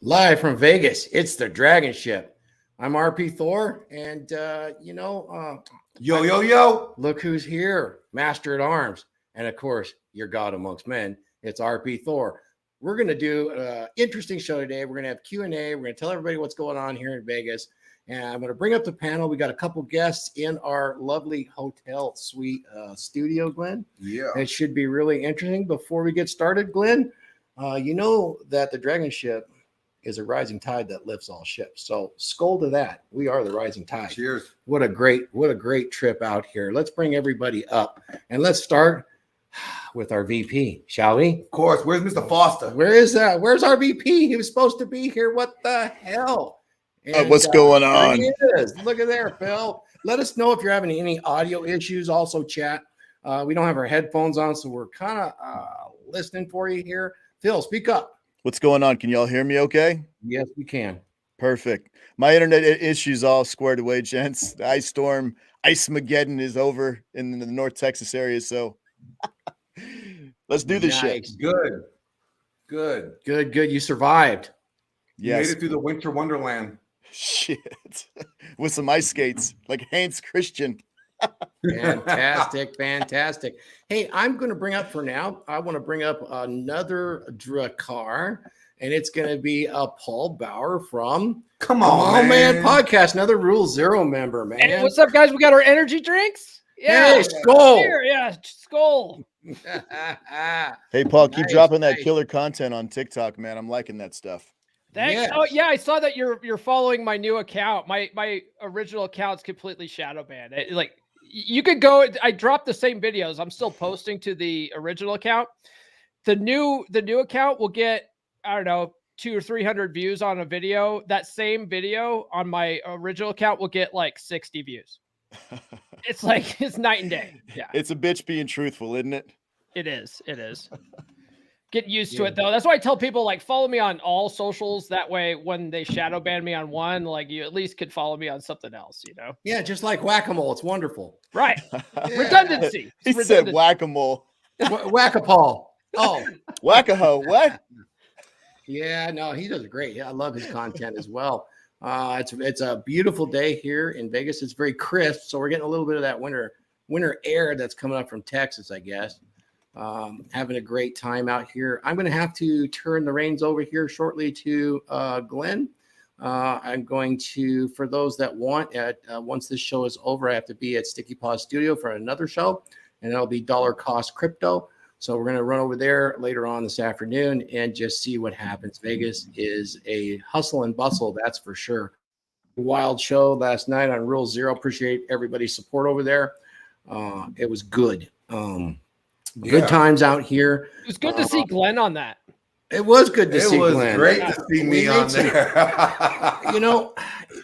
Live from Vegas, it's the DragonShip. I'm RP Thor, and Yo. look who's here, Master at Arms, and of course, your God amongst men. It's RP Thor. We're going to do an interesting show today. We're going to have Q&A. We're going to tell everybody what's going on here in Vegas, and I'm going to bring up the panel. We got a couple guests in our lovely hotel suite studio, Glenn. Yeah. It should be really interesting. Before we get started, Glenn, you know that the DragonShip is a rising tide that lifts all ships. So skull to that. We are the rising tide. Cheers. What a great trip out here. Let's bring everybody up and let's start with our VP, shall we? Of course. Where's Mr. Foster? Where is that? Where's our VP? He was supposed to be here. What the hell? And, What's going on? He is. Look at there, Phil. Let us know if you're having any audio issues. Also, chat. We don't have our headphones on, so we're kind of listening for you here. Phil, speak up. What's going on? Can y'all hear me okay? Yes, we can. Perfect. My internet issues all squared away, gents. The ice storm, Ice-mageddon is over in the North Texas area, so let's do this shit. Good. You survived. You Yes. made it through the winter wonderland. Shit. With some ice skates, like Hans Christian. Fantastic. Hey, I'm going to bring up for now. I want to bring up another Drakkar, and it's going to be a Paul Bauer from Come on, Man podcast, another Rule Zero member, man. Hey, what's up, guys? We got our energy drinks. Hey, skull. Here, yeah, skull. Hey, Paul, keep Nice, dropping that nice. killer content on TikTok, man. I'm liking that stuff. Thanks. Yes. Oh yeah, I saw that you're following my new account. My original account's completely shadow banned. You could go. I dropped the same videos. I'm still posting to the original account. The new account will get, I don't know, 200 or 300 views on a video. That same video on my original account will get like 60 views. It's night and day. Yeah, It's a bitch being truthful, isn't it? it is. Get used to it though. That's why I tell people, like, follow me on all socials. That way, when they shadow ban me on one, like, you at least could follow me on something else, you know? Yeah, just like whack-a-mole. It's wonderful. Right. Yeah. Redundancy. He It's said redundancy. whack-a-mole. Whack-a-paul. Oh, Whack-a-hoe. What? yeah, no, he does great. Yeah, I love his content as well. It's a beautiful day here in Vegas. It's very crisp, so we're getting a little bit of that winter air that's coming up from Texas, I guess. Having a great time out here. I'm going to have to turn the reins over here shortly to Glenn. I'm going to, for those that want, once this show is over, I have to be at Sticky Paw Studio for another show, and that'll be Dollar Cost Crypto. So we're going to run over there later on this afternoon and just see what happens. Vegas is a hustle and bustle, that's for sure. Wild show last night on Rule Zero. Appreciate everybody's support over there. It was good. Good times out here. It was good to see Glenn on that. It was good to see Glenn. It was great to see me on there. You know,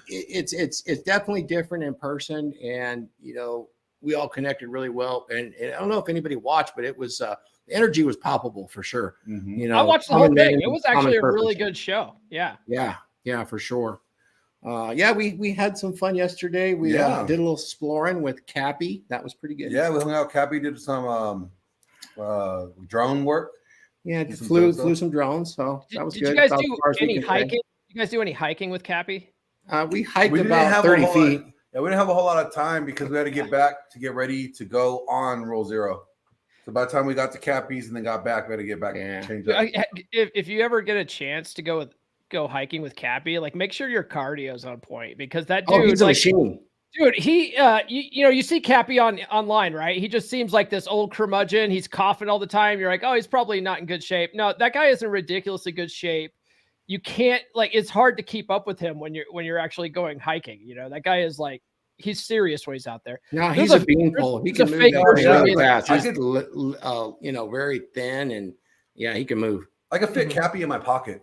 it's definitely different in person, and you know, we all connected really well. And I don't know if anybody watched, but it was the energy was palpable for sure. Mhm. You know, I watched the whole thing. It was actually a really good show. Yeah. Yeah, for sure. We had some fun yesterday. We did a little exploring with Cappy. That was pretty good. Yeah, we hung out. Cappy did some drone work. Yeah, Some flew stuff. some drones. So that was Did good. you guys About do as far as we any can say. hiking? You guys do any hiking with Cappy? We hiked We didn't about have 30 a whole feet. Yeah, we didn't have a whole lot of time because we had to get back to get ready to go on Rule Zero. So by the time we got to Cappy's and then got back, we had to get back and change up. If you ever get a chance to go hiking with Cappy, like, make sure your cardio's on point, because that dude, He's a machine. dude, he you see Cappy online, right? He just seems like this old curmudgeon. He's coughing all the time. You're like, oh, he's probably not in good shape. No, that guy is in ridiculously good shape. You can't, like, it's hard to keep up with him when you're actually going hiking. You know, that guy is like, he's serious when he's out there. No, There's he's a beanpole. He there's a can move fake that version thing of really him. fast. I He's could- very thin, and yeah, he can move. I could fit Cappy in my pocket.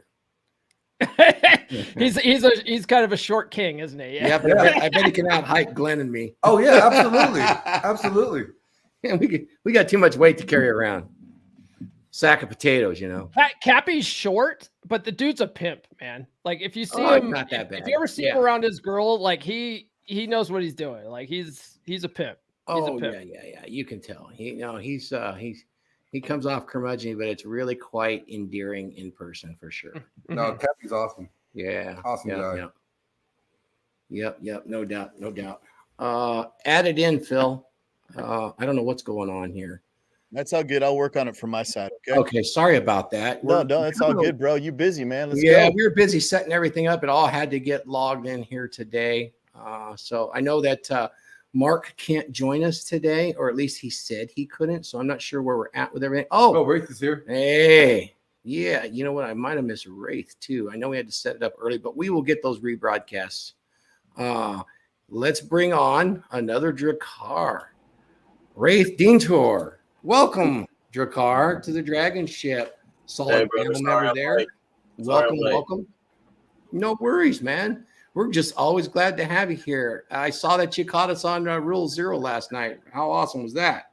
he's kind of a short king, isn't he? Yeah, but I bet he can out hike Glenn and me. Oh yeah, absolutely, absolutely. Yeah, we got too much weight to carry around. Sack of potatoes, you know. Cappy's short, but the dude's a pimp, man. Like, if you see Oh, him, not that bad. if you ever see him around his girl, like, he knows what he's doing. Like, he's a pimp. He's a pimp. Yeah. You can tell. He's He comes off curmudgeon, but it's really quite endearing in person for sure. No, Cappy's awesome. Yeah. Awesome guy. Yep. No doubt. Add it in, Phil. I don't know what's going on here. That's all good. I'll work on it from my side. Okay. Sorry about that. No, it's all good, bro. You busy, man. Let's go. We were busy setting everything up. It all had to get logged in here today. So I know that Mark can't join us today, or at least he said he couldn't. So I'm not sure where we're at with everything. Oh, Wraith is here. Hey. Yeah. You know what? I might have missed Wraith too. I know we had to set it up early, but we will get those rebroadcasts. Let's bring on another Drakkar. Wraith Detour. Welcome, Drakkar, to the DragonShip. Solid panel member there. Welcome. No worries, man. We're just always glad to have you here. I saw that you caught us on Rule Zero last night. How awesome was that?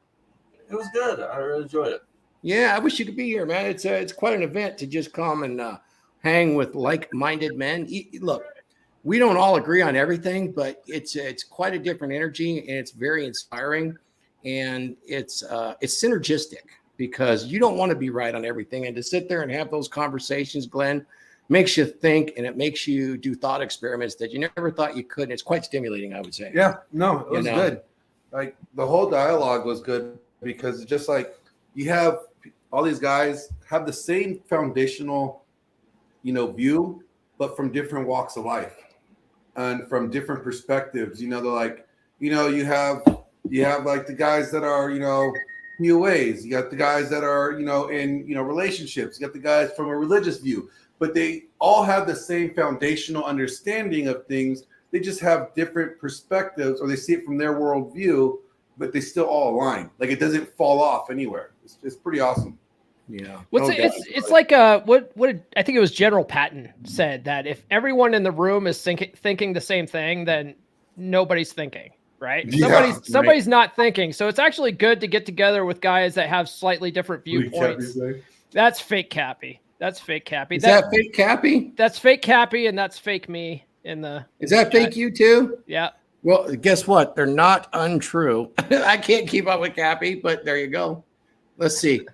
It was good. I really enjoyed it. Yeah, I wish you could be here, man. It's quite an event to just come and hang with like-minded men. Look, we don't all agree on everything, but it's quite a different energy, and it's very inspiring, and it's synergistic because you don't want to be right on everything, and to sit there and have those conversations, Glenn, makes you think, and it makes you do thought experiments that you never thought you could. And it's quite stimulating, I would say. Yeah, no, it was good. Like the whole dialogue was good because it's just like you have all these guys have the same foundational, view, but from different walks of life and from different perspectives. They're like, you have like the guys that are, POAs. You got the guys that are, in, relationships. You got the guys from a religious view. But they all have the same foundational understanding of things. They just have different perspectives, or they see it from their worldview, but they still all align. Like it doesn't fall off anywhere. It's pretty awesome. Yeah. It's like what I think it was General Patton said that if everyone in the room is thinking the same thing, then nobody's thinking, right? Yeah, somebody's not thinking. So it's actually good to get together with guys that have slightly different viewpoints. That's fake Cappy. That's fake Cappy. Is that fake Cappy? That's fake Cappy, and that's fake me in the. Is that fake you too? Yeah. Well, guess what? They're not untrue. I can't keep up with Cappy, but there you go. Let's see.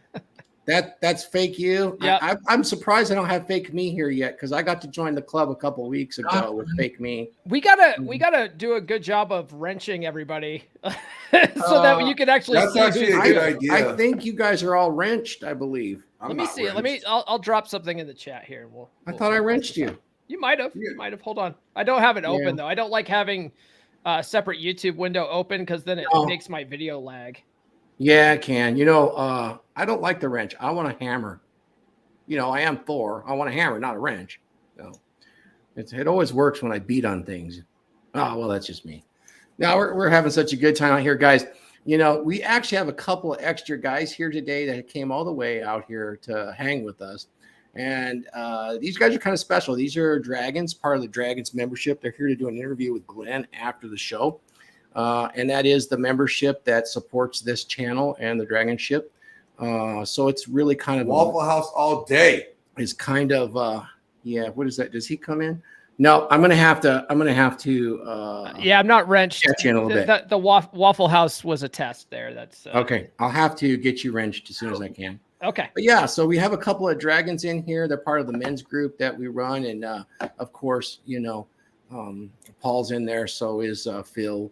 That's fake you. Yeah. I'm surprised I don't have fake me here yet because I got to join the club a couple of weeks ago with fake me. We gotta do a good job of wrenching everybody so that you can actually. That's see actually a good idea. I think you guys are all wrenched. I believe. Let me see. I'll drop something in the chat here. I thought I wrenched you. You might have. Hold on. I don't have it open though. I don't like having a separate YouTube window open because then it makes my video lag. Yeah, it can. I don't like the wrench. I want a hammer. I am Thor. I want a hammer, not a wrench. So it always works when I beat on things. Oh, well, that's just me. Now we're having such a good time out here, guys. We actually have a couple of extra guys here today that came all the way out here to hang with us. And these guys are kind of special. These are Dragons, part of the Dragons membership. They're here to do an interview with Glenn after the show. And that is the membership that supports this channel and the DragonShip. So it's really kind of Waffle House all day. Is kind of what is that? Does he come in? No, I'm gonna have to I'm not wrenched. Catch you in a little bit. The Waffle House was a test there. That's okay. I'll have to get you wrenched as soon as I can. Okay. But yeah, so we have a couple of dragons in here. They're part of the men's group that we run, and of course, Paul's in there. So is Phil,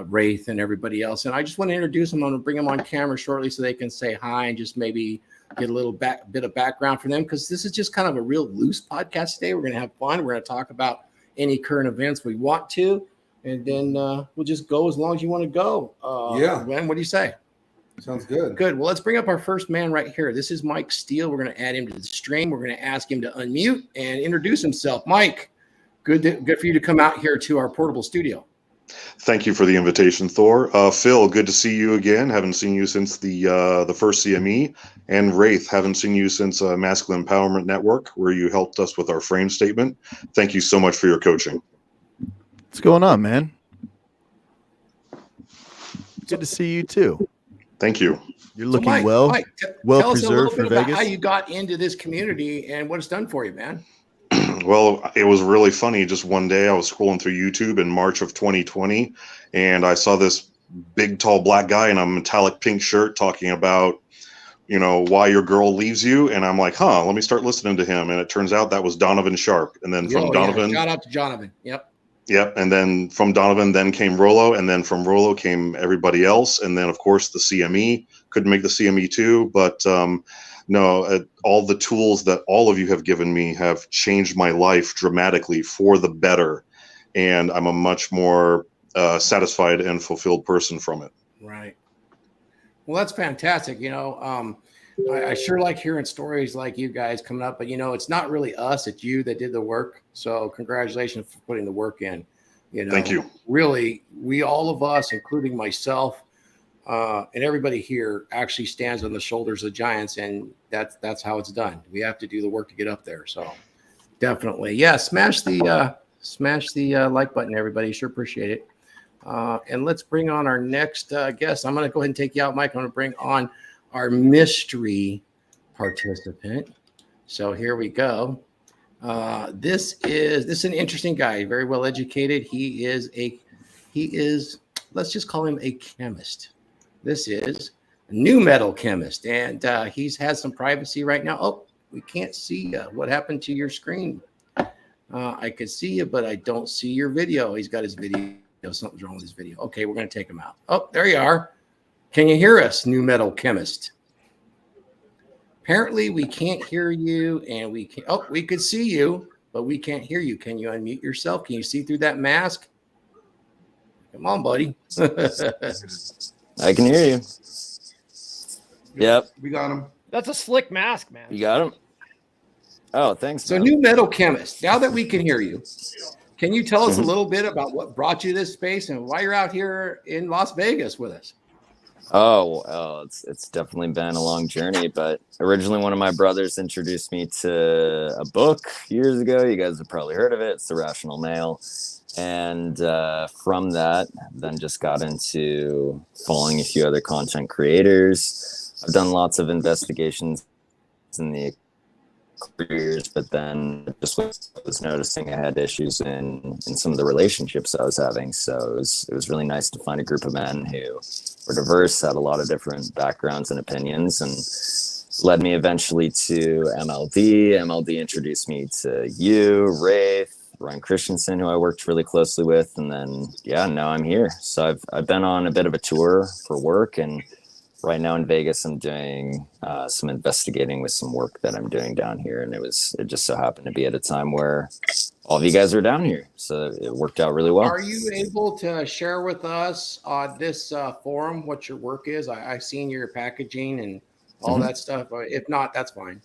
Wraith, and everybody else. And I just want to introduce them. I'm going to bring them on camera shortly so they can say hi and just maybe get a little bit of background for them, because this is just kind of a real loose podcast today. We're going to have fun. We're going to talk about any current events we want to, and then we'll just go as long as you want to go. Glenn, what do you say? Sounds good. Good. Well, let's bring up our first man right here. This is Mike Steele. We're going to add him to the stream. We're going to ask him to unmute and introduce himself. Mike, good for you to come out here to our portable studio. Thank you for the invitation, Thor. Phil, good to see you again. Haven't seen you since the first CME. And Wraith, haven't seen you since Masculine Empowerment Network, where you helped us with our frame statement. Thank you so much for your coaching. What's going on, man? Good to see you too. Thank you. You're looking Mike, well tell us a little preserved bit for about Vegas. how you got into this community and what it's done for you, man. Well, it was really funny. Just one day I was scrolling through YouTube in March of 2020, and I saw this big, tall black guy in a metallic pink shirt talking about, you know, Why Your Girl Leaves You, and I'm like, huh, let me start listening to him, and it turns out that was Donovan Sharp, and then from Donovan, shout out to Donovan. yep, and then from Donovan, then came Rolo, and then from Rolo came everybody else, and then of course the CME. Couldn't make the CME too, but no, all the tools that all of you have given me have changed my life dramatically for the better, and I'm a much more satisfied and fulfilled person from it. Right. Well, that's fantastic. I sure like hearing stories like you guys coming up, but it's not really us, it's you that did the work. So congratulations for putting the work in. Thank you. Really, all of us, including myself, and everybody here actually stands on the shoulders of giants, and that's how it's done. We have to do the work to get up there. So definitely. Yeah, smash the like button, everybody. Sure appreciate it. And let's bring on our next guest. I'm going to go ahead and take you out, Mike. I'm going to bring on our mystery participant. So here we go. This is an interesting guy, very well educated. He is let's just call him a chemist. This is a new metal chemist, and he's had some privacy right now. Oh, we can't see what happened to your screen. I could see you, but I don't see your video. He's got his video. Something's wrong with his video. Okay, we're going to take him out. Oh, there you are. Can you hear us, new metal chemist? Apparently, we can't hear you, and we can. Oh, we could see you, but we can't hear you. Can you unmute yourself? Can you see through that mask? Come on, buddy. I can hear you. Yep. We got him. That's a slick mask, man. You got him? Oh, thanks. So, man. new metal chemist, now that we can hear you, can you tell us a little bit about what brought you to this space and why you're out here in Las Vegas with us? Oh, well, it's definitely been a long journey, but originally one of my brothers introduced me to a book years ago. You guys have probably heard of it. It's The Rational Male. And from that, then just got into following a few other content creators. I've done lots of investigations in the careers, but then just was noticing I had issues in some of the relationships I was having. So it was really nice to find a group of men who were diverse, had a lot of different backgrounds and opinions, and led me eventually to MLD. MLD introduced me to you, Rafe, Ryan Christensen, who I worked really closely with, and then now I'm here. So I've been on a bit of a tour for work, and right now in Vegas, I'm doing some investigating with some work that I'm doing down here. And it just so happened to be at a time where all of you guys are down here. So it worked out really well. Are you able to share with us on this forum what your work is? I've seen your packaging and all that stuff. If not, that's fine.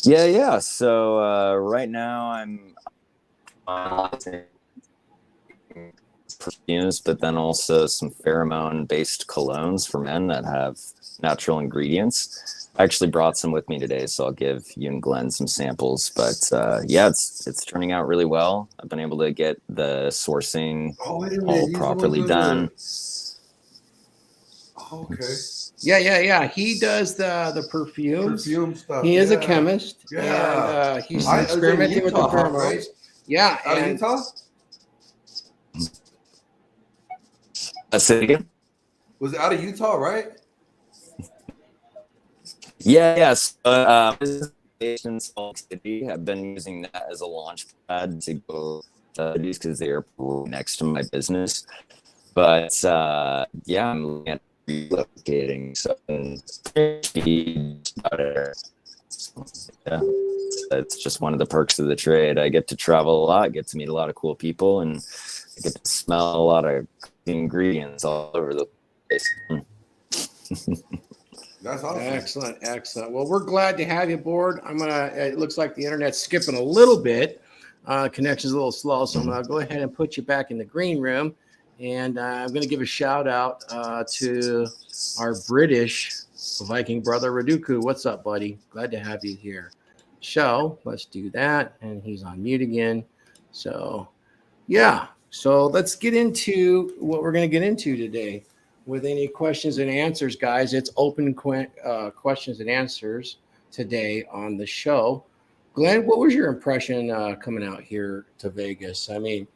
Yeah. So right now I'm perfumes, but then also some pheromone-based colognes for men that have natural ingredients. I actually brought some with me today, so I'll give you and Glenn some samples. But it's turning out really well. I've been able to get the sourcing all properly done. Oh, okay. Yeah. He does the Perfume stuff. He is a chemist. Yeah. And he's experimenting with the pheromones. Right? Yeah. Out of Utah? Say it again? Was it out of Utah, right? Yes. In Salt City, I've been using that as a launch pad to go because they're next to my business. But I'm looking at relocating. So it's just one of the perks of the trade. I get to travel a lot, get to meet a lot of cool people, and I get to smell a lot of ingredients all over the place. That's awesome. Excellent. Well, we're glad to have you aboard. It looks like the internet's skipping a little bit. Connection's a little slow, so I'm going to go ahead and put you back in the green room. And I'm going to give a shout out to our British Viking brother, Raduku. What's up, buddy? Glad to have you here. So let's do that. And he's on mute again. So, yeah. So let's get into what we're going to get into today. With any questions and answers, guys, it's open questions and answers today on the show. Glenn, what was your impression coming out here to Vegas? I mean,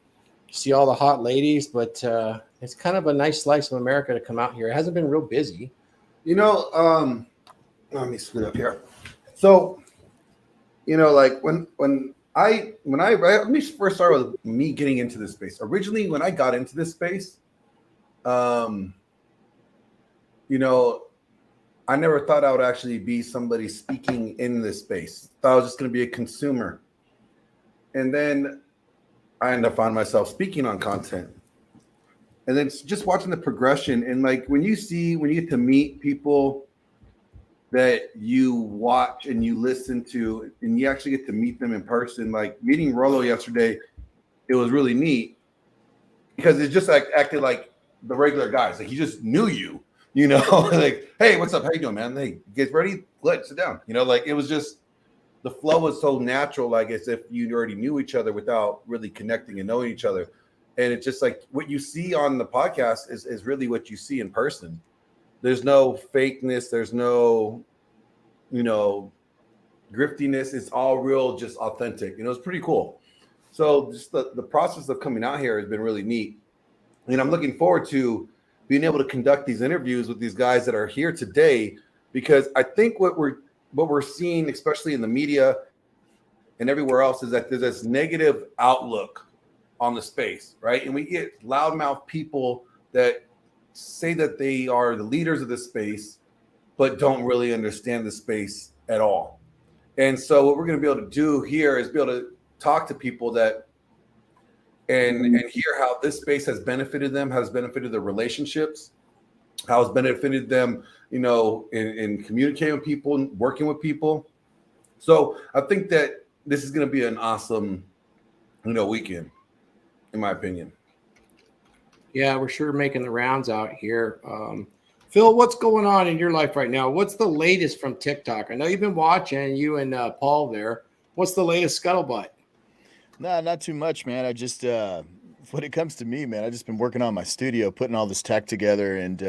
you see all the hot ladies, but it's kind of a nice slice of America to come out here. It hasn't been real busy. Let me scoot up here. So, like let me first start with me getting into this space. Originally, when I got into this space, I never thought I would actually be somebody speaking in this space. Thought I was just going to be a consumer. And then I ended up finding myself speaking on content. And then just watching the progression. And like when you get to meet people that you watch and you listen to, and you actually get to meet them in person, like meeting Rollo yesterday, it was really neat because it just like acted like the regular guys. Like he just knew you. Like, hey, what's up? How you doing, man? Hey, get ready. Let sit down. Like it was just the flow was so natural, like as if you already knew each other without really connecting and knowing each other. And it's just like what you see on the podcast is really what you see in person. There's no fakeness. There's no, griftiness. It's all real, just authentic. It's pretty cool. So just the process of coming out here has been really neat. And I'm looking forward to being able to conduct these interviews with these guys that are here today, because I think what we're seeing, especially in the media and everywhere else, is that there's this negative outlook on the space, right? And we get loudmouth people that say that they are the leaders of the space, but don't really understand the space at all. And so what we're going to be able to do here is be able to talk to people that and hear how this space has benefited them, has benefited their relationships, how it's benefited them, in communicating with people and working with people. So I think that this is going to be an awesome, weekend, in my opinion. Yeah, we're sure making the rounds out here. Phil, what's going on in your life right now? What's the latest from TikTok? I know you've been watching, you and Paul there. What's the latest scuttlebutt? No, not too much, man. I just, when it comes to me, man, I just been working on my studio, putting all this tech together, and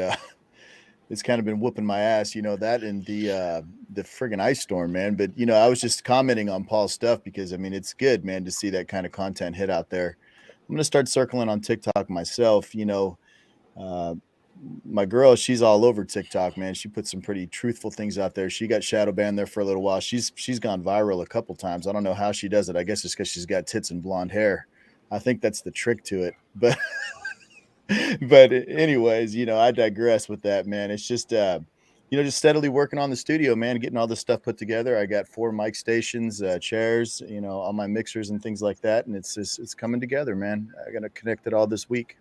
it's kind of been whooping my ass, that and the friggin' ice storm, man. But, I was just commenting on Paul's stuff because, it's good, man, to see that kind of content hit out there. I'm going to start circling on TikTok myself. My girl, she's all over TikTok, man. She put some pretty truthful things out there. She got shadow banned there for a little while. She's gone viral a couple times. I don't know how she does it. I guess it's because she's got tits and blonde hair. I think that's the trick to it. But anyways, I digress with that, man. It's just just steadily working on the studio, man, getting all this stuff put together. I got 4 mic stations, chairs, all my mixers and things like that, and it's coming together, man. I got to connect it all this week.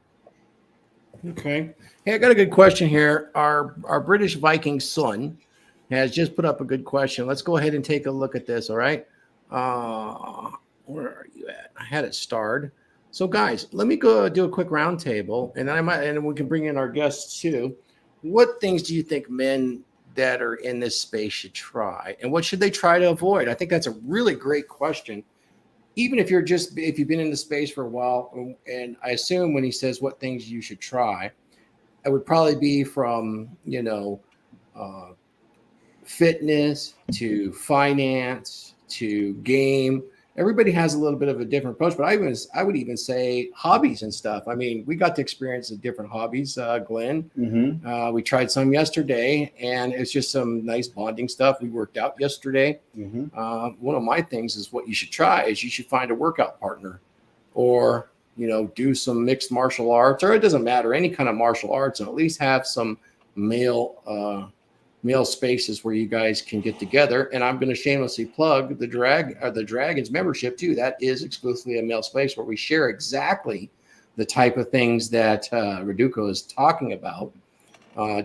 Okay. Hey, I got a good question here. Our British Viking son has just put up a good question. Let's go ahead and take a look at this. All right. Where are you at? I had it starred. So, guys, let me go do a quick roundtable, and we can bring in our guests too. What things do you think men that are in this space should try, and what should they try to avoid? I think that's a really great question. Even if you've been in the space for a while, and I assume when he says what things you should try, it would probably be from, fitness to finance to game. Everybody has a little bit of a different approach, but I would even say hobbies and stuff. I mean, we got to experience the different hobbies, Glenn. Mm-hmm. We tried some yesterday, and it's just some nice bonding stuff. We worked out yesterday. Mm-hmm. One of my things is what you should try is you should find a workout partner, or do some mixed martial arts, or it doesn't matter, any kind of martial arts, and at least have some male spaces where you guys can get together. And I'm going to shamelessly plug the Dragons membership too. That is exclusively a male space where we share exactly the type of things that Reduco is talking about.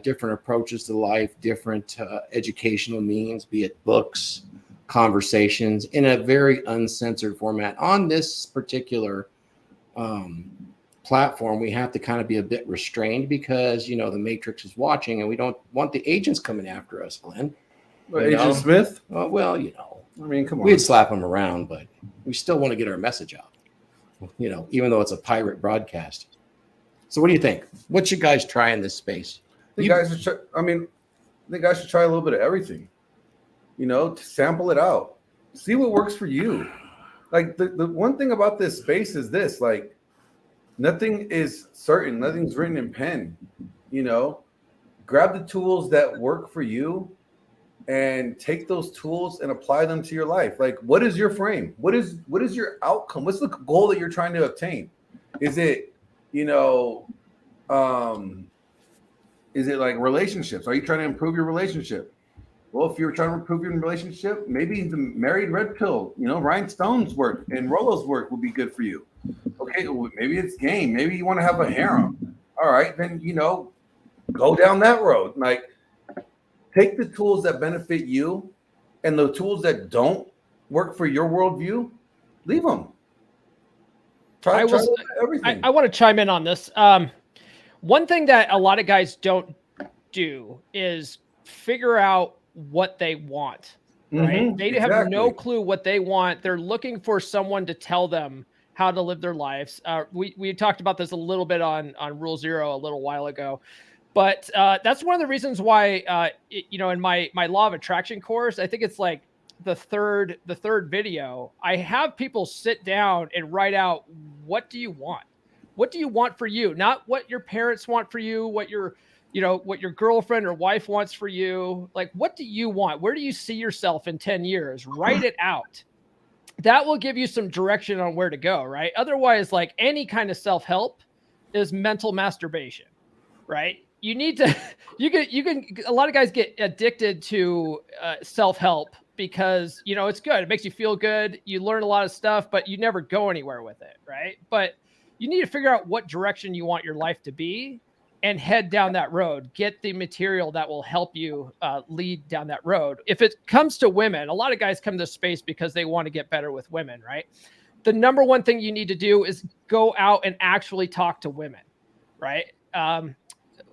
Different approaches to life, different educational means, be it books, conversations, in a very uncensored format. On this particular platform, we have to kind of be a bit restrained because the Matrix is watching, and we don't want the agents coming after us, Glenn. Agent Smith? Well, I mean, come on. We'd slap them around, but we still want to get our message out, even though it's a pirate broadcast. So what do you think? What should guys try in this space? I think guys should try a little bit of everything, to sample it out, see what works for you. Like the one thing about this space is this, like, nothing is certain. Nothing's written in pen, grab the tools that work for you and take those tools and apply them to your life. Like, what is your frame? What is your outcome? What's the goal that you're trying to obtain? Is it, is it like relationships? Are you trying to improve your relationship? Well, if you're trying to improve your relationship, maybe the married red pill, rhinestones work and Rolo's work will be good for you. Okay, well, maybe it's game. Maybe you want to have a harem. All right, then, go down that road. Like, take the tools that benefit you and the tools that don't work for your worldview, leave them. Try everything. I want to chime in on this. One thing that a lot of guys don't do is figure out what they want, right? They have no clue what they want. They're looking for someone to tell them how to live their lives. We talked about this a little bit on Rule Zero a little while ago, but that's one of the reasons why, in my Law of Attraction course, I think it's like the third video, I have people sit down and write out, what do you want? What do you want for you? Not what your parents want for you, what your girlfriend or wife wants for you. Like, what do you want? Where do you see yourself in 10 years? Write it out. That will give you some direction on where to go, right? Otherwise, like any kind of self-help is mental masturbation, right? You need to, you can, a lot of guys get addicted to self-help because, it's good. It makes you feel good. You learn a lot of stuff, but you never go anywhere with it, right? But you need to figure out what direction you want your life to be and head down that road. Get the material that will help you lead down that road. If it comes to women, a lot of guys come to space because they want to get better with women, right? The number one thing you need to do is go out and actually talk to women, right?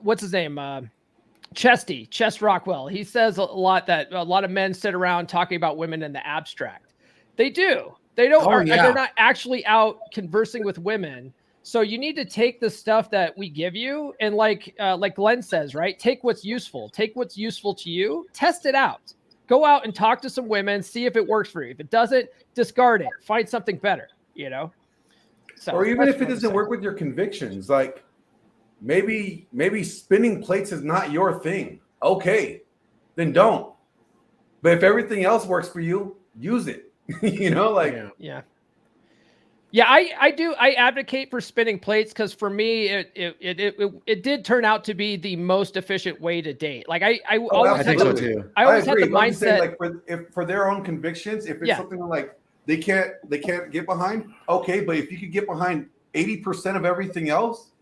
What's his name? Chess Rockwell. He says a lot that a lot of men sit around talking about women in the abstract. They do. They don't. They're not actually out conversing with women. So you need to take the stuff that we give you and like Glenn says, right? Take what's useful. Take what's useful to you. Test it out. Go out and talk to some women. See if it works for you. If it doesn't, discard it. Find something better. So, or even if it doesn't work with your convictions, like maybe spinning plates is not your thing. Okay, then don't. But if everything else works for you, use it. Yeah, I do. I advocate for spinning plates because for me, it did turn out to be the most efficient way to date. Like I think so too. I always had the mindset, mindset, like for their own convictions, if it's something like they can't get behind, okay. But if you could get behind 80% of everything else,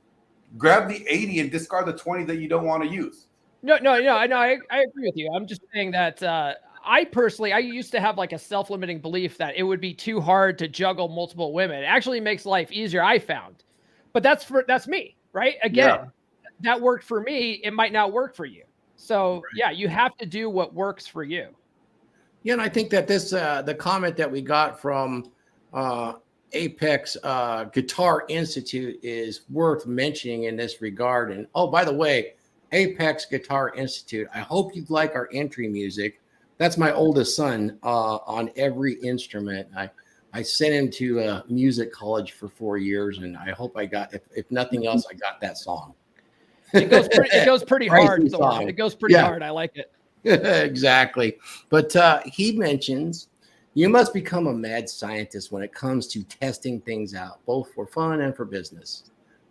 grab the 80 and discard the 20 that you don't want to use. No, I agree with you. I'm just saying that I used to have like a self-limiting belief that it would be too hard to juggle multiple women. It actually makes life easier, I found. But that's me, right? Again, that worked for me. It might not work for you. So you have to do what works for you. Yeah, and I think that this the comment that we got from Apex Guitar Institute is worth mentioning in this regard. And oh, by the way, Apex Guitar Institute, I hope you like our entry music. That's my oldest son on every instrument. I sent him to music college for 4 years, and I hope I got, if nothing else, I got that song. It goes pretty hard. It goes pretty hard. I like it. Exactly. But he mentions you must become a mad scientist when it comes to testing things out, both for fun and for business.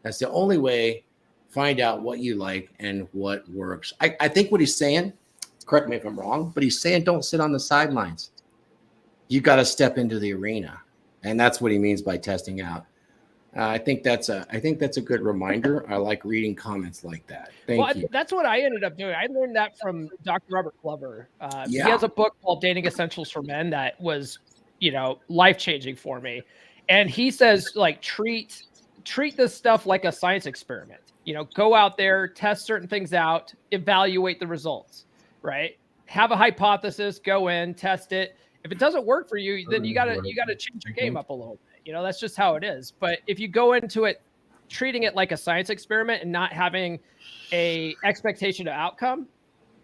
That's the only way. Find out what you like and what works. I think what he's saying, correct me if I'm wrong, but he's saying don't sit on the sidelines. You got to step into the arena, and that's what he means by testing out. I think that's a good reminder. I like reading comments like that. Thank you. That's what I ended up doing. I learned that from Dr. Robert Glover. He has a book called Dating Essentials for Men that was, life-changing for me. And he says, like, treat this stuff like a science experiment. Go out there, test certain things out, evaluate the results, right? Have a hypothesis, go in, test it. If it doesn't work for you, then you gotta change your game up a little bit. That's just how it is. But if you go into it treating it like a science experiment and not having a expectation of outcome,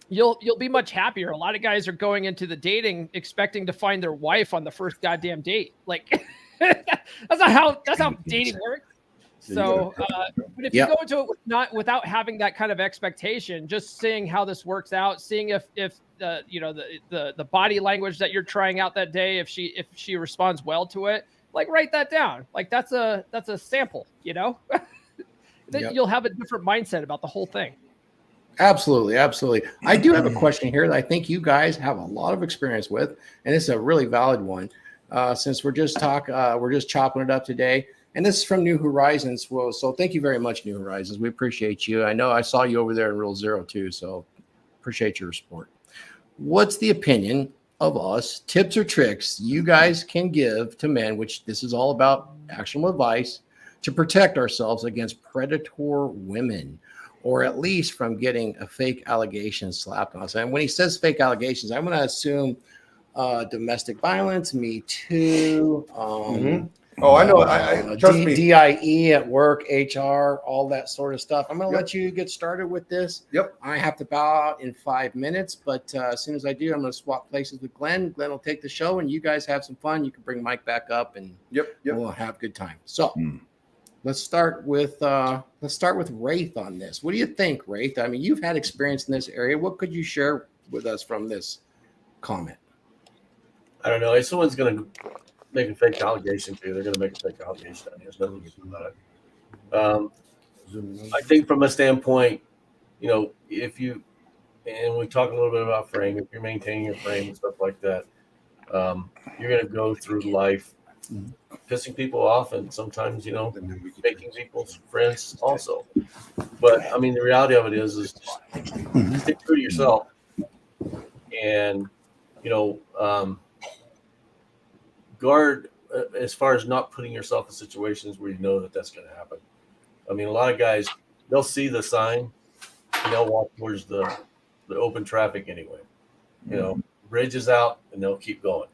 you'll be much happier. A lot of guys are going into the dating expecting to find their wife on the first goddamn date. Like that's how dating works. So, but if Yep. you go into it without having that kind of expectation, just seeing how this works out, seeing if the the body language that you're trying out that day, if she responds well to it, like write that down. Like that's a sample, that Yep. you'll have a different mindset about the whole thing. Absolutely, absolutely. I do have a question here that I think you guys have a lot of experience with, and it's a really valid one. Since we're just chopping it up today, and this is from New Horizons. Well, so thank you very much, New Horizons. We appreciate you. I know I saw you over there in Rule Zero too, so appreciate your support. What's the opinion of us? Tips or tricks you guys can give to men, which this is all about actionable advice to protect ourselves against predator women, or at least from getting a fake allegation slapped on us. And when he says fake allegations, I'm going to assume domestic violence, Me Too. Oh, I know. I trust me. DIE at work, HR, all that sort of stuff. I'm going to let you get started with this. Yep. I have to bow out in 5 minutes, but as soon as I do, I'm going to swap places with Glenn. Glenn will take the show, and you guys have some fun. You can bring Mike back up, and we'll have a good time. So let's start with Wraith on this. What do you think, Wraith? I mean, you've had experience in this area. What could you share with us from this comment? I don't know. If someone's going to make a fake allegation to you, they're going to make a fake allegation. There's nothing you can do about it. I think from a standpoint, if you, and we talk a little bit about frame, if you're maintaining your frame and stuff like that, you're going to go through life pissing people off, and sometimes, making people's friends also. But I mean, the reality of it is just stick true to yourself, and guard as far as not putting yourself in situations where you know that that's going to happen. I mean, a lot of guys, they'll see the sign and they'll walk towards the open traffic anyway. Bridge is out and they'll keep going.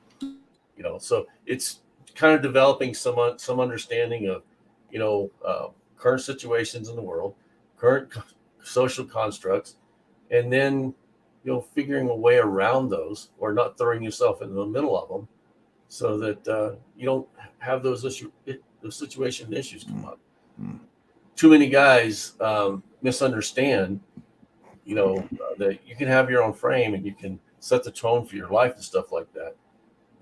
So it's kind of developing some understanding of current situations in the world, current social constructs, and then figuring a way around those, or not throwing yourself into the middle of them, so that you don't have those situation issues come up. Too many guys misunderstand, that you can have your own frame and you can set the tone for your life and stuff like that,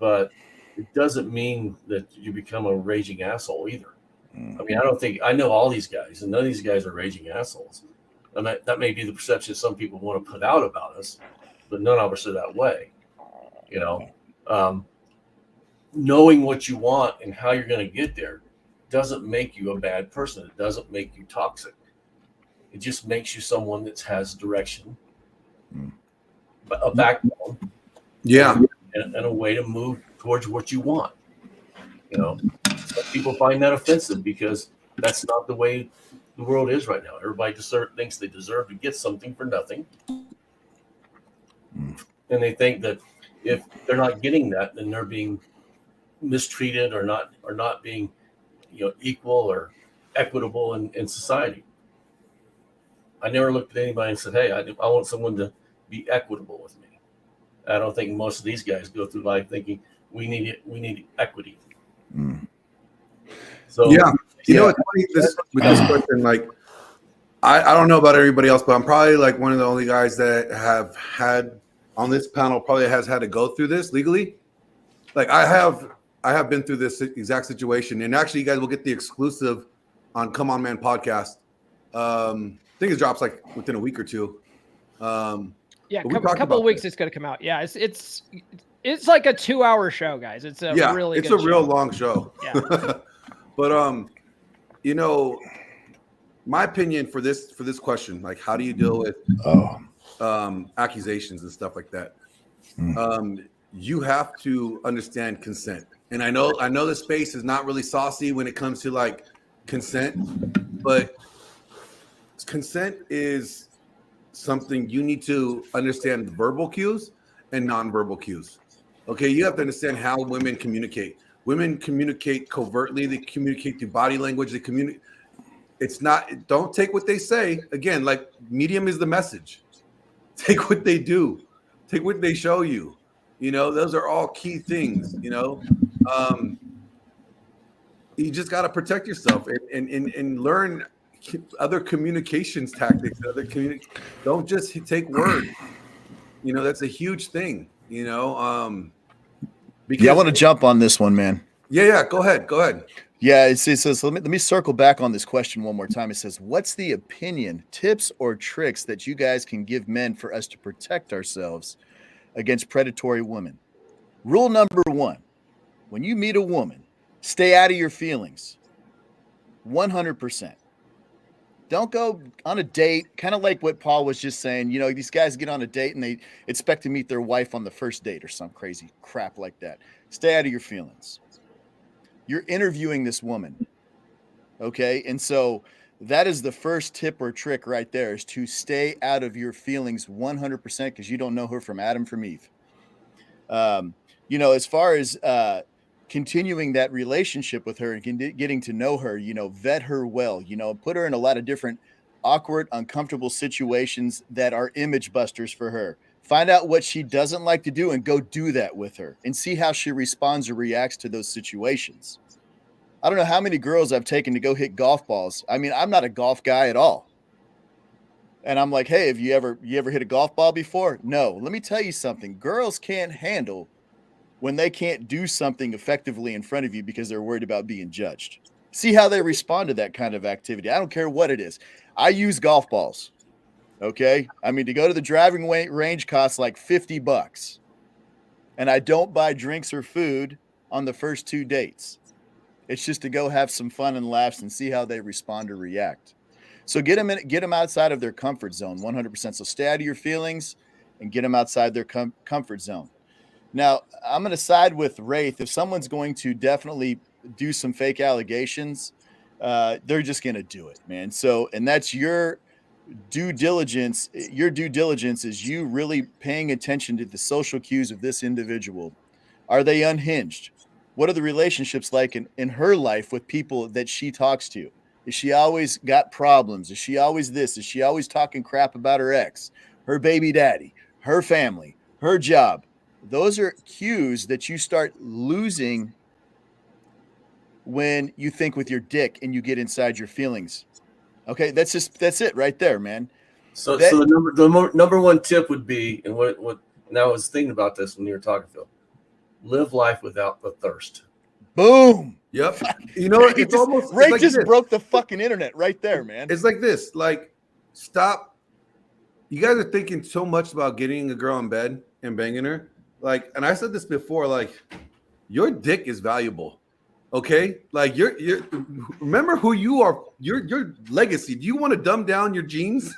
but it doesn't mean that you become a raging asshole either. I mean, I know all these guys, and none of these guys are raging assholes. And that may be the perception some people want to put out about us, but none of us are that way. Knowing what you want and how you're going to get there doesn't make you a bad person. It doesn't make you toxic. It just makes you someone that has direction, a backbone, and a way to move towards what you want. Some people find that offensive because that's not the way the world is right now. Everybody thinks they deserve to get something for nothing, and they think that if they're not getting that, then they're being mistreated or not being equal or equitable in society. I never looked at anybody and said, hey, I want someone to be equitable with me. I don't think most of these guys go through life thinking we need equity. So it's funny with this question. Like, I don't know about everybody else, but I'm probably like one of the only guys that have had on this panel probably has had to go through this legally. Like I have been through this exact situation, and actually, you guys will get the exclusive on Come On Man podcast. I think it drops like within a week or two. A couple of weeks it's going to come out. Yeah, it's like a 2-hour show, guys. It's a really good real long show. Yeah. But my opinion for this question, like how do you deal with accusations and stuff like that? You have to understand consent. And I know the space is not really saucy when it comes to like consent, but consent is something you need to understand verbal cues and nonverbal cues. Okay, you have to understand how women communicate. Women communicate covertly. They communicate through body language. They communicate. Don't take what they say. Again, like medium is the message. Take what they do. Take what they show you. Those are all key things, you just got to protect yourself and learn other communications tactics. Don't just take words. You know, that's a huge thing. You know, because I want to jump on this one, man. Yeah. Go ahead. Yeah, it says, let me circle back on this question one more time. It says, what's the opinion, tips, or tricks that you guys can give men for us to protect ourselves against predatory women? Rule number 1, when you meet a woman, stay out of your feelings. 100%. Don't go on a date, kind of like what Paul was just saying. You know, these guys get on a date and they expect to meet their wife on the first date or some crazy crap like that. Stay out of your feelings. You're interviewing this woman, okay? And so that is the first tip or trick right there, is to stay out of your feelings 100%, because you don't know her from Adam from Eve. You know, as far as continuing that relationship with her and getting to know her, you know, vet her well, you know, put her in a lot of different awkward, uncomfortable situations that are image busters for her. Find out what she doesn't like to do and go do that with her and see how she responds or reacts to those situations. I don't know how many girls I've taken to go hit golf balls. I mean, I'm not a golf guy at all. And I'm like, hey, have you ever hit a golf ball before? No. Let me tell you something. Girls can't handle when they can't do something effectively in front of you because they're worried about being judged. See how they respond to that kind of activity. I don't care what it is. I use golf balls. Okay. I mean, to go to the driving range costs like $50. And I don't buy drinks or food on the first 2 dates. It's just to go have some fun and laughs and see how they respond or react. So get them outside of their comfort zone 100%. So stay out of your feelings and get them outside their comfort zone. Now, I'm going to side with Wraith. If someone's going to definitely do some fake allegations, they're just going to do it, man. So, and that's your due diligence. Your due diligence is you really paying attention to the social cues of this individual. Are they unhinged? What are the relationships like in her life with people that she talks to? Is she always got problems? Is she always this? Is she always talking crap about her ex, her baby daddy, her family, her job? Those are cues that you start losing when you think with your dick and you get inside your feelings. Okay, that's it right there, man. So the number one tip would be, and what now I was thinking about this when you were talking, Phil. Live life without the thirst. Boom. Yep. You know, it's almost Ray like just this. broke the fucking internet right there, man. It's like this. Like, stop. You guys are thinking so much about getting a girl in bed and banging her. Like, and I said this before, like, your dick is valuable. Okay, like you're remember who you are, your legacy. Do you want to dumb down your genes?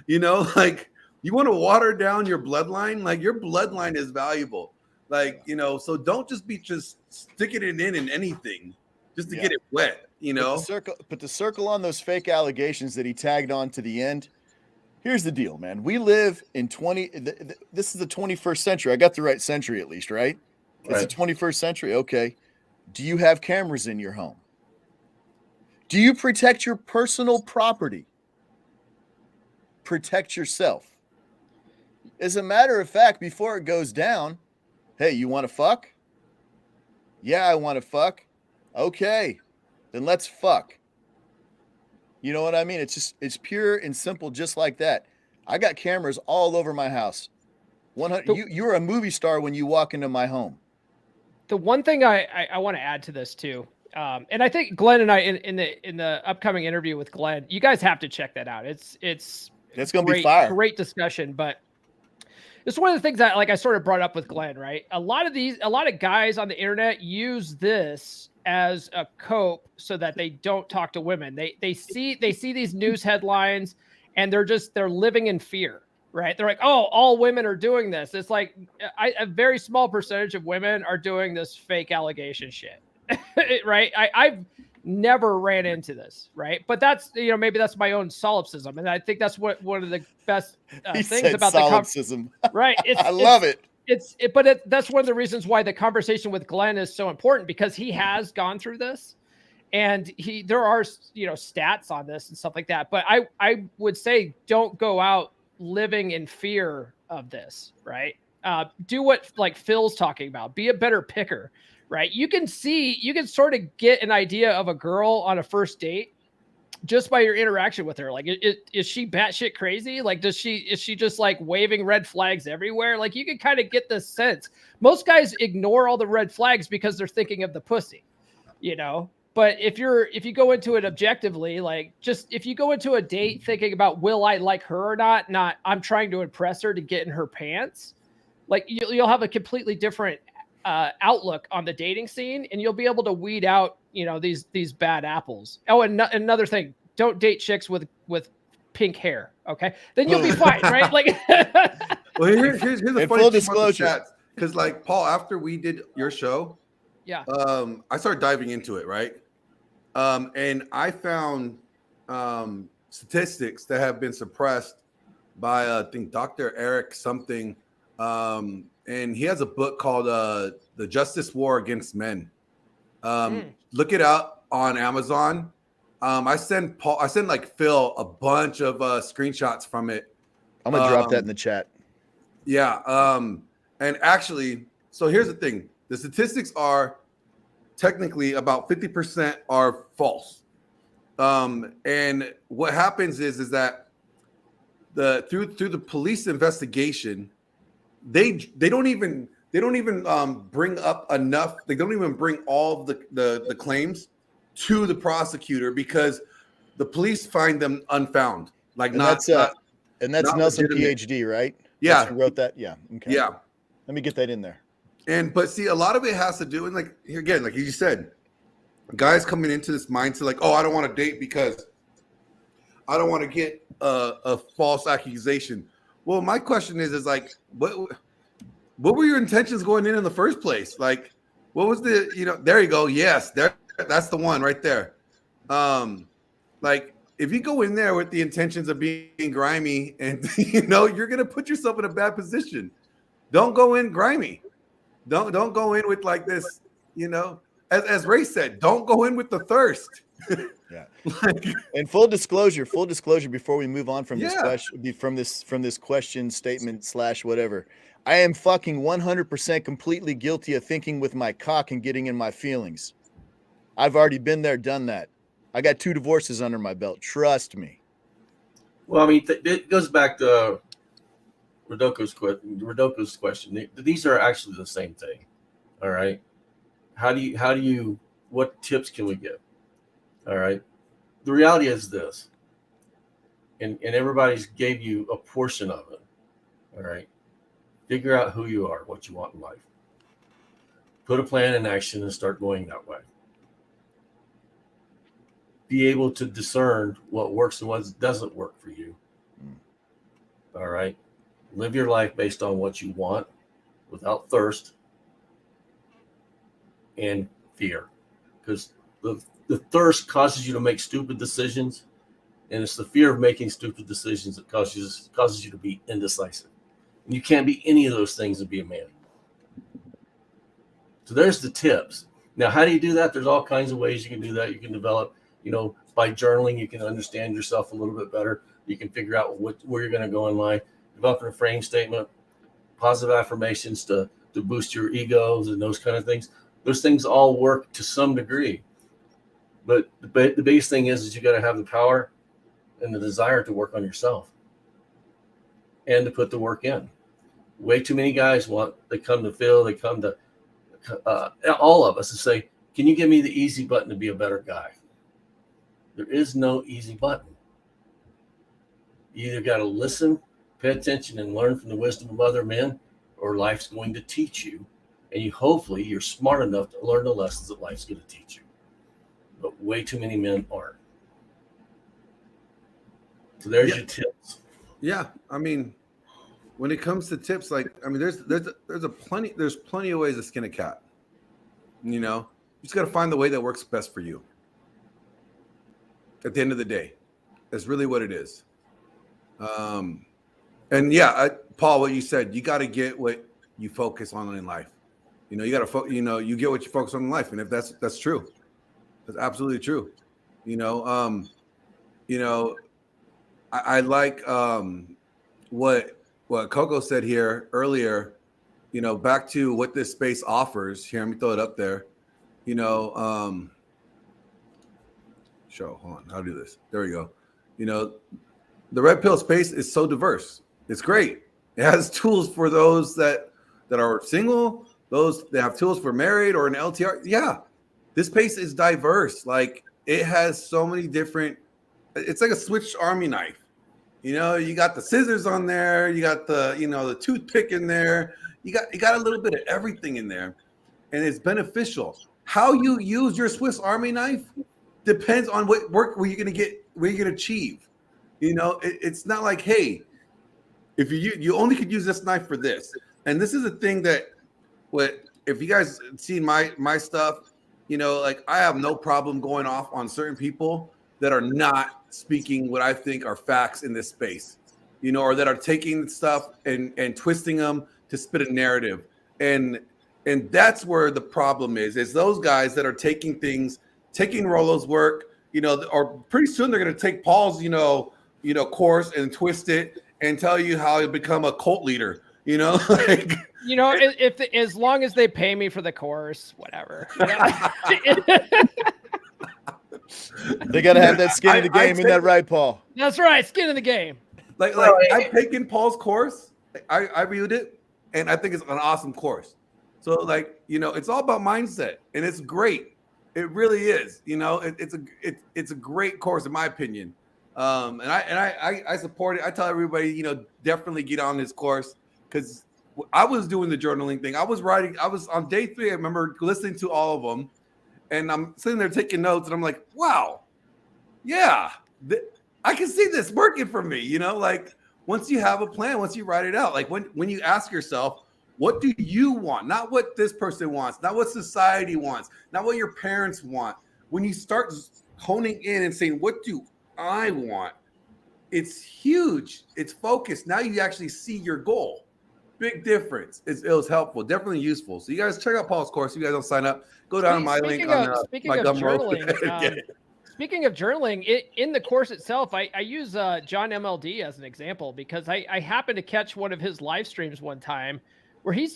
You know, like, you want to water down your bloodline. Like, your bloodline is valuable. Like, you know, so don't just sticking it in anything just to get it wet. You know, put the circle on those fake allegations that he tagged on to the end. Here's the deal, man. We live in this is the 21st century. I got the right century at least, right? It's the 21st century. Okay. Do you have cameras in your home? Do you protect your personal property? Protect yourself. As a matter of fact, before it goes down, hey, you want to fuck? Yeah, I want to fuck. Okay, then let's fuck. You know what I mean? It's pure and simple, just like that. I got cameras all over my house. 100. You're a movie star when you walk into my home. The one thing I want to add to this too, and I think Glenn and I in the upcoming interview with Glenn, you guys have to check that out. It's going to be fire. Great discussion, but it's one of the things that, like, I sort of brought up with Glenn, right? A lot of guys on the internet use this as a cope so that they don't talk to women. They see these news headlines and they're living in fear. Right. They're like, oh, all women are doing this. It's like a very small percentage of women are doing this fake allegation shit. Right. I've never ran into this. Right. But that's, you know, maybe that's my own solipsism. And I think that's one of the best things about solipsism. Right. I love it. That's one of the reasons why the conversation with Glenn is so important, because he has gone through this. And there are, you know, stats on this and stuff like that. But I would say don't go out living in fear of this, right? Do what like Phil's talking about. Be a better picker, right? You can sort of get an idea of a girl on a first date just by your interaction with her. Like, is she batshit crazy? Like, is she just like waving red flags everywhere? Like, you can kind of get the sense. Most guys ignore all the red flags because they're thinking of the pussy, you know? But if you go into it objectively, like, just if you go into a date thinking about, will I like her or not, I'm trying to impress her to get in her pants, like, you'll have a completely different outlook on the dating scene, and you'll be able to weed out, these bad apples. Oh, and another thing, don't date chicks with pink hair. Okay, then you'll be fine, right? Like, Well, here's the And funny full thing about the disclosure. chats, because like Paul, after we did your show, yeah, I started diving into it, right? And I found statistics that have been suppressed by I think Dr. Eric something, and he has a book called "The Justice War Against Men." Look it up on Amazon. I send like Phil a bunch of screenshots from it. I'm gonna drop that in the chat. Yeah. And actually, so here's the thing: the statistics are technically about 50% are false. And what happens is that through the police investigation, they don't even bring up enough. They don't even bring all the claims to the prosecutor because the police find them unfound. Like, And not that's Nelson legitimate. PhD, right? Yeah. That's who wrote that. Yeah. Okay. Yeah. Let me get that in there. But see, a lot of it has to do, and like here again, like you said, guys coming into this mindset like, oh, I don't want to date because I don't want to get a false accusation. Well, my question is like, what were your intentions going in the first place? Like, what was there you go. Yes, that's the one right there. Like, if you go in there with the intentions of being grimy, and you're gonna put yourself in a bad position. Don't go in grimy. Don't go in with like this, as Ray said, don't go in with the thirst. Yeah. Like, And full disclosure before we move on from this Yeah. question, from this question statement / whatever, I am fucking 100% completely guilty of thinking with my cock and getting in my feelings. I've already been there, done that. I got 2 divorces under my belt. Trust me. Well, I mean, it goes back to Rodoko's question. These are actually the same thing. All right. How do you, what tips can we give? All right. The reality is this, and everybody's gave you a portion of it. All right. Figure out who you are, what you want in life. Put a plan in action and start going that way. Be able to discern what works and what doesn't work for you. All right. Live your life based on what you want without thirst and fear. Because the thirst causes you to make stupid decisions, and it's the fear of making stupid decisions that causes you to be indecisive. And you can't be any of those things and be a man. So there's the tips. Now, how do you do that? There's all kinds of ways you can do that. You can develop, by journaling, you can understand yourself a little bit better. You can figure out where you're going to go in life. Developing a frame statement, positive affirmations to boost your egos and those kind of things. Those things all work to some degree. But the biggest thing is you got to have the power and the desire to work on yourself and to put the work in. Way too many guys they come to Phil, they come to all of us and say, can you give me the easy button to be a better guy? There is no easy button. You either got to listen, pay attention, and learn from the wisdom of other men, or life's going to teach you. And hopefully you're smart enough to learn the lessons that life's going to teach you. But way too many men aren't. So there's your tips. Yeah, I mean, when it comes to tips, like, I mean, there's plenty of ways to skin a cat. You just got to find the way that works best for you. At the end of the day, that's really what it is. And yeah, Paul, what you said, you got to get what you focus on in life. You got to, you get what you focus on in life, and if that's true, that's absolutely true. I like what Coco said here earlier. back to what this space offers. Here, let me throw it up there. Show. Hold on. How to do this? There we go. The red pill space is so diverse. It's great. It has tools for those that are single, those that have tools for married or an LTR. Yeah, this space is diverse. Like it has so many different. It's like a switched army knife. You got the scissors on there. You got the toothpick in there. You got a little bit of everything in there, and it's beneficial. How you use your Swiss Army knife depends on what work where you're gonna achieve. It's not like, hey, if you only could use this knife for this. And this is a thing that if you guys seen my stuff, like I have no problem going off on certain people that are not speaking what I think are facts in this space, or that are taking stuff and twisting them to spit a narrative. And that's where the problem is those guys that are taking Rollo's work, or pretty soon they're going to take Paul's, course and twist it and tell you how you become a cult leader, like, if as long as they pay me for the course, whatever. They got to have that skin in the game. Isn't that right, Paul? That's right. Skin in the game. Like I've taken Paul's course. I reviewed it and I think it's an awesome course. So it's all about mindset and it's great. It really is. It's a great course in my opinion. And I support it. I tell everybody, definitely get on this course because I was doing the journaling thing. I was on day 3. I remember listening to all of them and I'm sitting there taking notes and I'm like, wow, yeah, I can see this working for me. Like once you have a plan, once you write it out, like when you ask yourself, what do you want? Not what this person wants, not what society wants, not what your parents want. When you start honing in and saying, what do I want? It's huge. It's focused. Now you actually see your goal. Big difference. It was helpful, definitely useful. So you guys check out Paul's course. If you guys don't sign up, go down to my link on my Gumroad. Speaking of journaling, in the course itself, I use John MLD as an example because I happened to catch one of his live streams one time where he's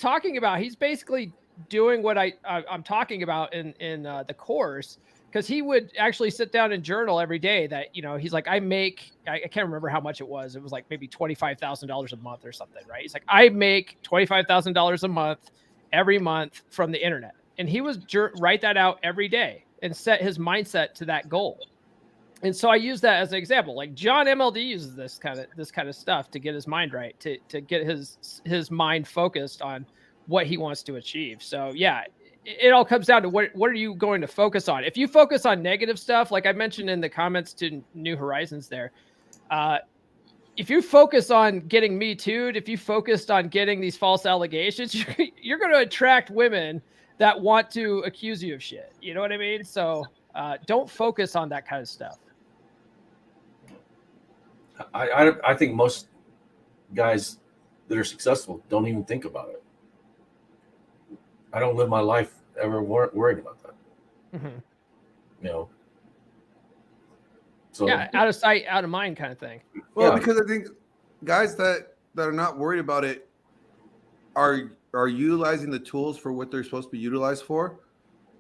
basically doing what I'm talking about in the course, because he would actually sit down and journal every day that, he's like, I can't remember how much it was. It was like maybe $25,000 a month or something, right? He's like, I make $25,000 a month every month from the internet. And he was write that out every day and set his mindset to that goal. And so I use that as an example. Like John MLD uses this kind of stuff to get his mind right, to get his mind focused on what he wants to achieve. So yeah, it all comes down to what are you going to focus on? If you focus on negative stuff, like I mentioned in the comments to New Horizons there, if you focus on getting Me Too'd, if you focused on getting these false allegations, you're going to attract women that want to accuse you of shit. You know what I mean? So don't focus on that kind of stuff. I think most guys that are successful don't even think about it. I don't live my life ever worried about that. Mm-hmm. So yeah, out of sight, out of mind kind of thing. Well, because I think guys that are not worried about it are utilizing the tools for what they're supposed to be utilized for,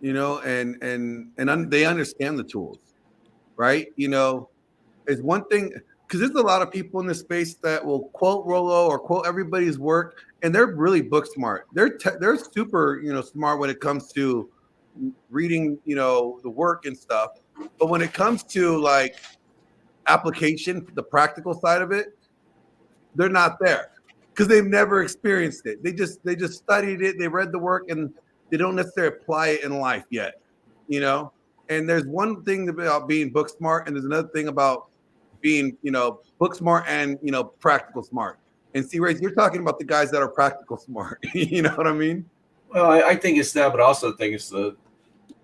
and they understand the tools, right? It's one thing. Because there's a lot of people in this space that will quote Rollo or quote everybody's work, and they're really book smart. They're super, smart when it comes to reading, the work and stuff. But when it comes to like application, the practical side of it, they're not there because they've never experienced it. They just studied it, they read the work, and they don't necessarily apply it in life yet, And there's one thing about being book smart, and there's another thing about being, book smart and, practical smart. And see, Ray, you're talking about the guys that are practical smart. You know what I mean? Well, I think it's that, but I also think it's the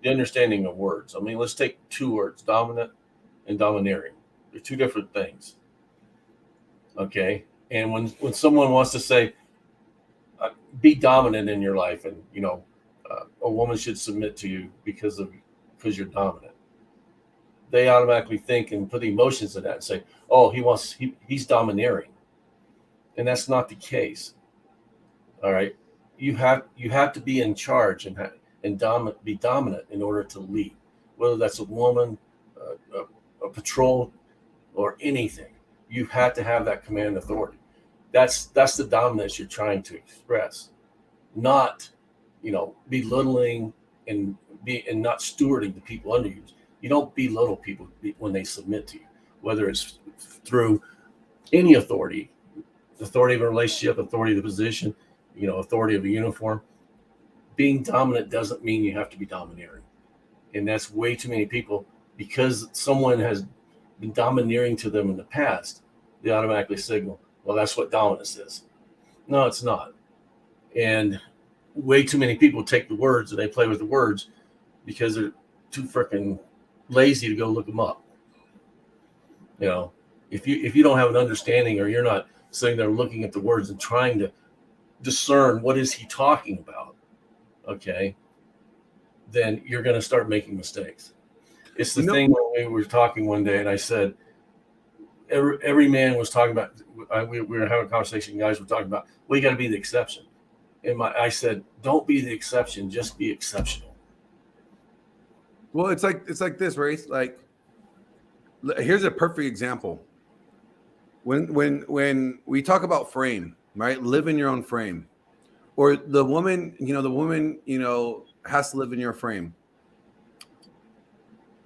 understanding of words. I mean, let's take 2 words, dominant and domineering. They're 2 different things. Okay. And when someone wants to say, be dominant in your life and, a woman should submit to you because you're dominant, they automatically think and put emotions in that and say, oh, he's domineering. And that's not the case. All right. you have to be in charge and be dominant in order to lead, whether that's a woman, a patrol, or anything. You have to have that command authority. That's the dominance you're trying to express, not, belittling and not stewarding the people under you. You don't belittle people when they submit to you, whether it's through any authority of a relationship, authority of the position, authority of a uniform. Being dominant doesn't mean you have to be domineering. And that's way too many people, because someone has been domineering to them in the past, they automatically signal, well, that's what dominance is. No, it's not. And way too many people take the words and they play with the words because they're too freaking lazy to go look them up. If you don't have an understanding, or you're not sitting there looking at the words and trying to discern what is he talking about, okay, then you're going to start making mistakes. It's the thing when we were talking one day, and I said, every man was talking about, we were having a conversation, guys were talking about, well, you got to be the exception. And I said, don't be the exception, just be exceptional. Well, it's like this, Race. Like, here's a perfect example. When we talk about frame, right? Live in your own frame, or the woman, has to live in your frame.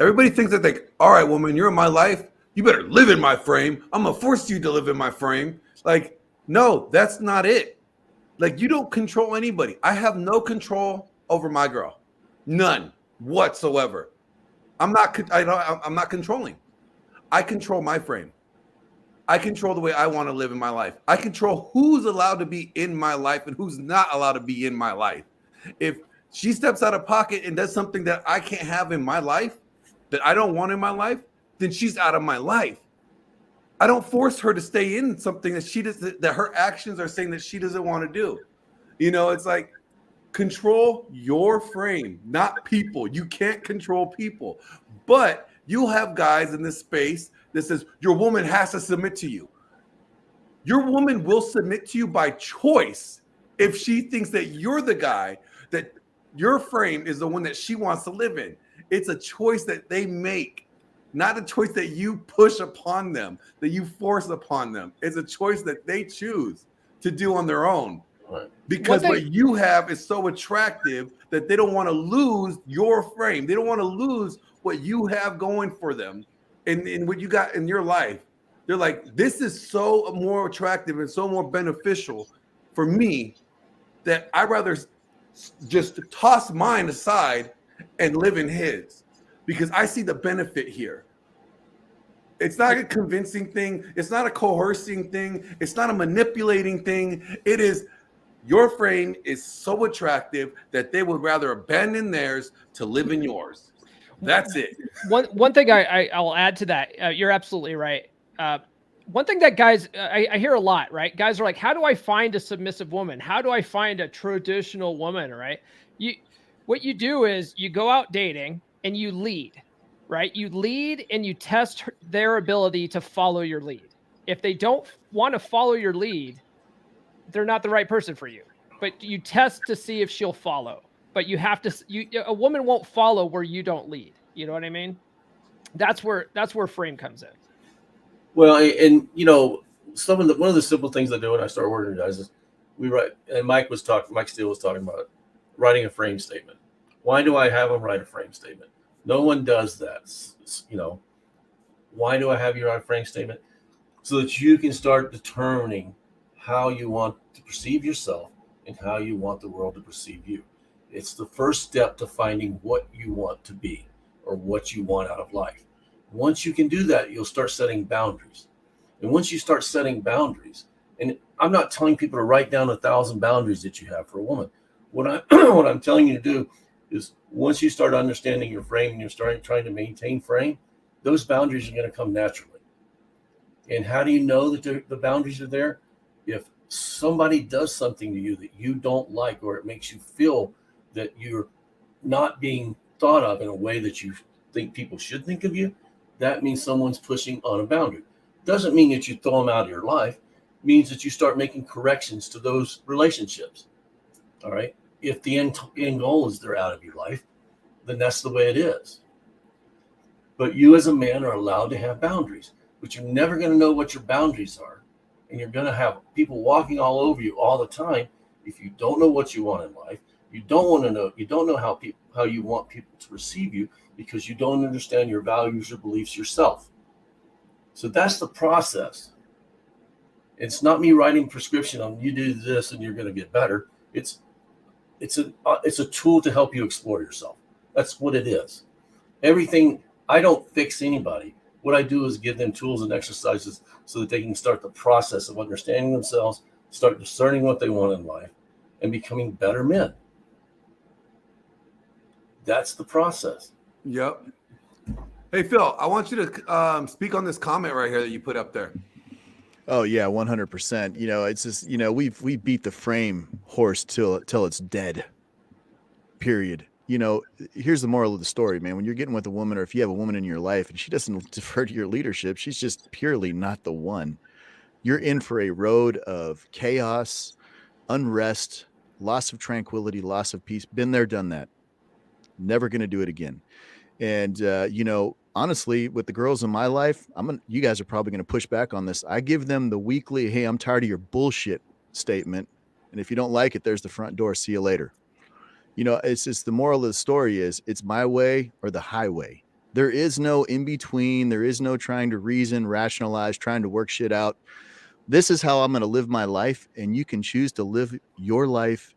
Everybody thinks that, like, all right, woman, you're in my life, you better live in my frame. I'm gonna force you to live in my frame. Like, no, that's not it. Like, you don't control anybody. I have no control over my girl, none whatsoever. I'm not controlling. I control my frame. I control the way I want to live in my life. I control who's allowed to be in my life and who's not allowed to be in my life. If she steps out of pocket and does something that I can't have in my life, that I don't want in my life, then she's out of my life. I don't force her to stay in something that her actions are saying that she doesn't want to do. It's like, control your frame, not people. You can't control people. But you'll have guys in this space that says your woman has to submit to you. Your woman will submit to you by choice if she thinks that you're the guy, that your frame is the one that she wants to live in. It's a choice that they make, not a choice that you push upon them, that you force upon them. It's a choice that they choose to do on their own. Right. Because what you have is so attractive that they don't want to lose your frame. They don't want to lose what you have going for them and what you got in your life. They're like, this is so more attractive and so more beneficial for me that I'd rather just toss mine aside and live in his, because I see the benefit here. It's not a convincing thing. It's not a coercing thing. It's not a manipulating thing. It is, your frame is so attractive that they would rather abandon theirs to live in yours. That's it. One thing I'll add to that. You're absolutely right. One thing that guys, I hear a lot, right? Guys are like, how do I find a submissive woman? How do I find a traditional woman, right? What you do is you go out dating and you lead, right? You lead and you test their ability to follow your lead. If they don't want to follow your lead, they're not the right person for you. But you test to see if she'll follow. But you have to. A woman won't follow where you don't lead. You know what I mean? That's where frame comes in. Well, and one of the simple things I do when I start working with guys is we write. And Mike Steele was talking about it, writing a frame statement. Why do I have them write a frame statement? No one does that. Why do I have you write a frame statement? So that you can start determining how you want to perceive yourself and how you want the world to perceive you. It's the first step to finding what you want to be or what you want out of life. Once you can do that, you'll start setting boundaries. And once you start setting boundaries, and I'm not telling people to write down 1,000 boundaries that you have for a woman. What I'm telling you to do is, once you start understanding your frame and you're starting trying to maintain frame, those boundaries are going to come naturally. And how do you know that the boundaries are there? If somebody does something to you that you don't like, or it makes you feel that you're not being thought of in a way that you think people should think of you, that means someone's pushing on a boundary. Doesn't mean that you throw them out of your life. It means that you start making corrections to those relationships. All right. If the end goal is they're out of your life, then that's the way it is. But you as a man are allowed to have boundaries, but you're never going to know what your boundaries are. And you're going to have people walking all over you all the time. If you don't know what you want in life, you don't know how you want people to receive you, because you don't understand your values or beliefs yourself. So that's the process. It's not me writing prescription on you do this and you're going to get better. It's a tool to help you explore yourself. That's what it is. Everything, I don't fix anybody. What I do is give them tools and exercises so that they can start the process of understanding themselves, start discerning what they want in life, and becoming better men. That's the process. Yep. Hey, Phil, I want you to speak on this comment right here that you put up there. Oh yeah, 100%. You know, it's just, you know, we beat the frame horse till it's dead. Period. You know, here's the moral of the story, man. When you're getting with a woman, or if you have a woman in your life and she doesn't defer to your leadership, she's just purely not the one. You're in for a road of chaos, unrest, loss of tranquility, loss of peace. Been there, done that. Never going to do it again. And, you know, honestly, with the girls in my life, you guys are probably going to push back on this. I give them the weekly, hey, I'm tired of your bullshit statement. And if you don't like it, there's the front door. See you later. You know, it's just the moral of the story is it's my way or the highway. There is no in between. There is no trying to reason, rationalize, trying to work shit out. This is how I'm going to live my life. And you can choose to live your life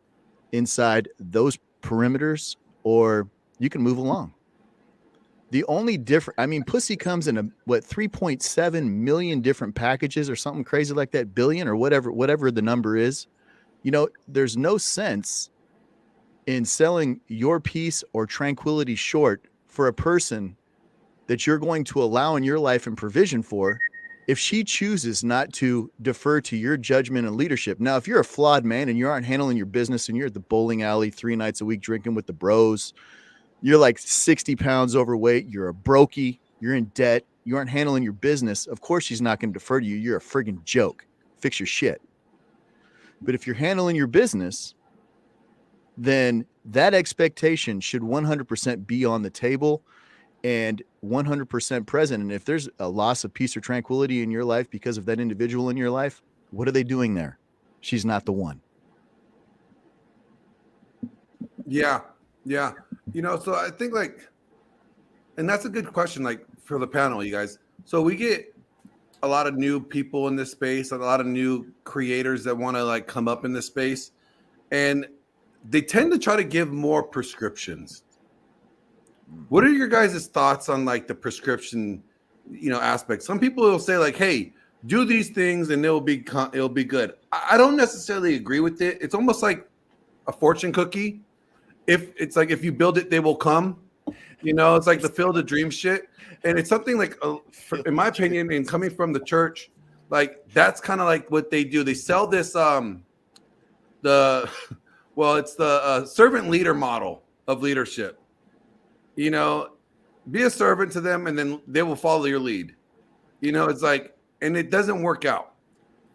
inside those perimeters, or you can move along. The only different, I mean, pussy comes in 3.7 million different packages or something crazy like that, billion or whatever the number is. You know, there's no sense in selling your peace or tranquility short for a person that you're going to allow in your life and provision for, if she chooses not to defer to your judgment and leadership. Now, if you're a flawed man and you aren't handling your business and you're at the bowling alley 3 nights a week drinking with the bros, you're like 60 pounds overweight, you're a brokey, you're in debt, you aren't handling your business, of course she's not going to defer to you. You're a friggin' joke. Fix your shit. But if you're handling your business, then that expectation should 100% be on the table and 100% present. And if there's a loss of peace or tranquility in your life because of that individual in your life, what are they doing there? She's not the one. Yeah. Yeah. You know, so I think and that's a good question, for the panel, you guys. So we get a lot of new people in this space, a lot of new creators that want to come up in this space. And they tend to try to give more prescriptions. What are your guys' thoughts on the prescription, aspect? Some people will say hey, do these things and it'll be good. I don't necessarily agree with it. It's almost like a fortune cookie. If it's if you build it, they will come. It's like the field of dream shit. And it's something in my opinion, and coming from the church, that's kind of what they do. They sell this it's the servant leader model of leadership. Be a servant to them and then they will follow your lead. It's and it doesn't work out.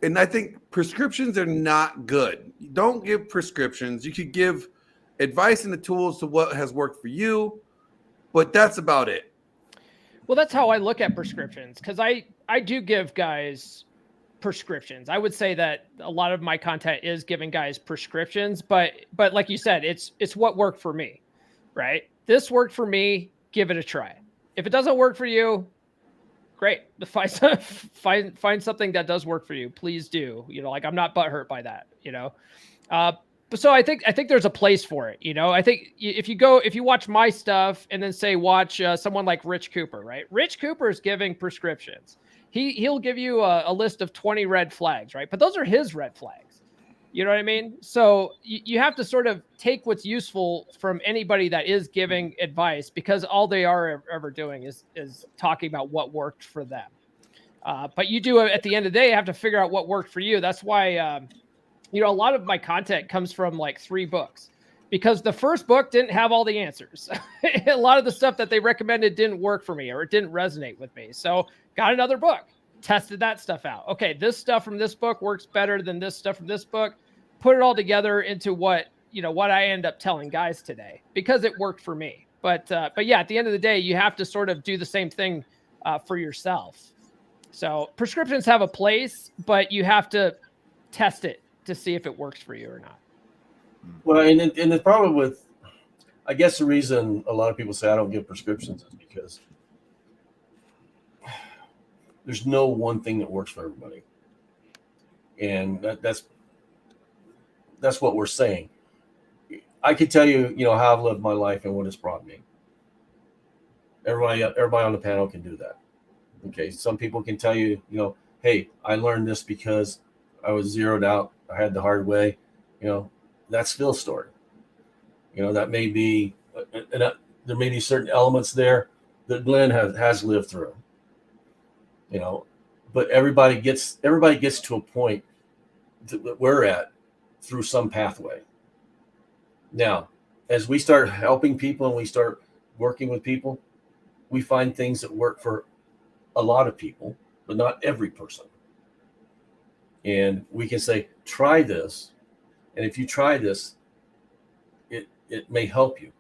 And I think prescriptions are not good. Don't give prescriptions. You could give advice and the tools to what has worked for you, but that's about it. Well, that's how I look at prescriptions, because I do give guys prescriptions. I would say that a lot of my content is giving guys prescriptions, but like you said, it's what worked for me, right? This worked for me. Give it a try. If it doesn't work for you, great. Find something that does work for you. Please do. I'm not butthurt by that. But so I think there's a place for it. I think if you watch my stuff and then say watch someone like Rich Cooper, right? Rich Cooper is giving prescriptions. He'll give you a list of 20 red flags, right? But those are his red flags. You know what I mean? So you have to sort of take what's useful from anybody that is giving advice, because all they are ever doing is talking about what worked for them. But you do, at the end of the day, have to figure out what worked for you. That's why, a lot of my content comes from 3 books, because the first book didn't have all the answers. A lot of the stuff that they recommended didn't work for me, or it didn't resonate with me. So got another book, tested that stuff out. Okay, this stuff from this book works better than this stuff from this book. Put it all together into what what I end up telling guys today because it worked for me. But yeah, at the end of the day, you have to sort of do the same thing for yourself. So prescriptions have a place, but you have to test it to see if it works for you or not. Well, and the problem with, I guess the reason a lot of people say I don't give prescriptions is because there's no one thing that works for everybody. And that's what we're saying. I could tell you, how I've lived my life and what it's brought me. Everybody on the panel can do that. Okay. Some people can tell you, hey, I learned this because I was zeroed out. I had the hard way. That's Phil's story. That may be, there may be certain elements there that Glenn has lived through. But everybody gets to a point that we're at through some pathway. Now, as we start helping people and we start working with people, we find things that work for a lot of people, but not every person. And we can say, try this. And if you try this, it may help you.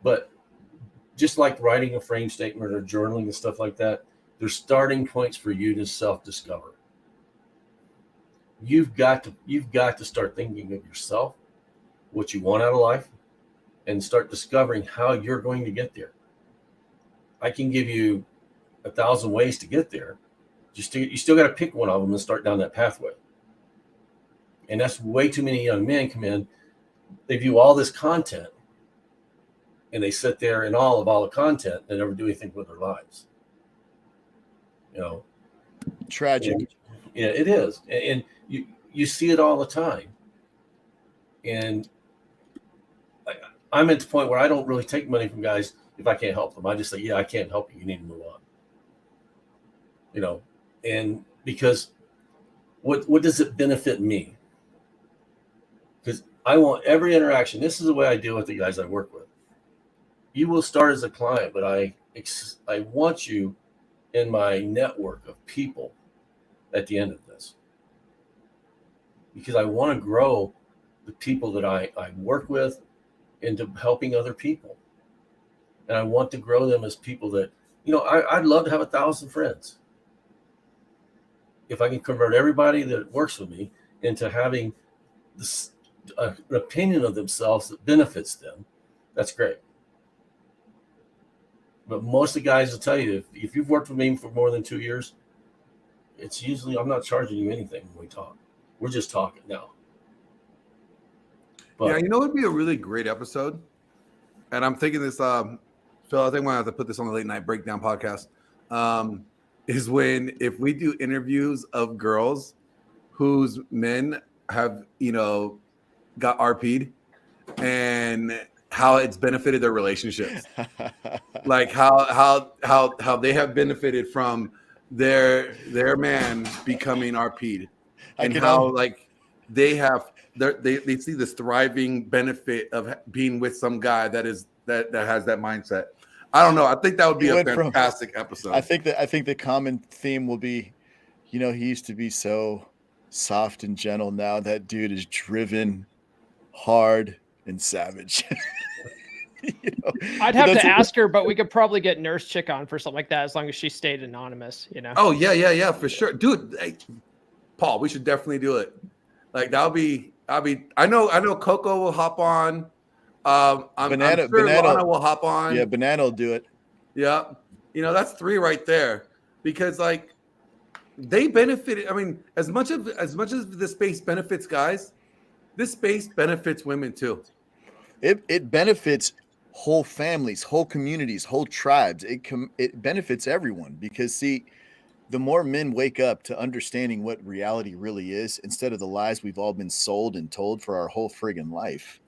But just like writing a frame statement or journaling and stuff like that, there's starting points for you to self-discover. You've got to start thinking of yourself, what you want out of life, and start discovering how you're going to get there. I can give you 1,000 ways to get there. You still got to pick one of them and start down that pathway. And that's way too many young men come in. They view all this content and they sit there in awe of all the content and never do anything with their lives. Tragic. Yeah, it is. And you see it all the time. And I'm at the point where I don't really take money from guys if I can't help them. I just say, yeah, I can't help you. You need to move on. And because what does it benefit me? Because I want every interaction. This is the way I deal with the guys I work with. You will start as a client, but I want you in my network of people at the end of this. Because I want to grow the people that I work with into helping other people. And I want to grow them as people that, I'd love to have 1,000 friends. If I can convert everybody that works with me into having this, an opinion of themselves that benefits them, that's great. But most of the guys will tell you, if you've worked with me for more than 2 years, it's usually, I'm not charging you anything when we talk. We're just talking now. But, yeah, it would be a really great episode. And I'm thinking this, Phil, I think I'm going to have to put this on the late night breakdown podcast, is if we do interviews of girls whose men have, got RP'd and how it's benefited their relationships. Like how they have benefited from their man becoming RP'd, and how they see this thriving benefit of being with some guy that has that mindset. I don't know. I think that would be a fantastic episode. I think the common theme will be, he used to be so soft and gentle. Now that dude is driven, hard, and savage. I'd have to ask her, but we could probably get Nurse Chick on for something like that as long as she stayed anonymous. Oh yeah, for sure, dude. Hey, Paul, we should definitely do it. Like that'll be. I know. Coco will hop on. I'm sure Lana will hop on. Yeah, Banana will do it. Yeah, that's 3 right there, because they benefited. I mean, as much as this space benefits guys, this space benefits women too. It benefits whole families, whole communities, whole tribes. It benefits everyone, because see, the more men wake up to understanding what reality really is, instead of the lies we've all been sold and told for our whole friggin' life,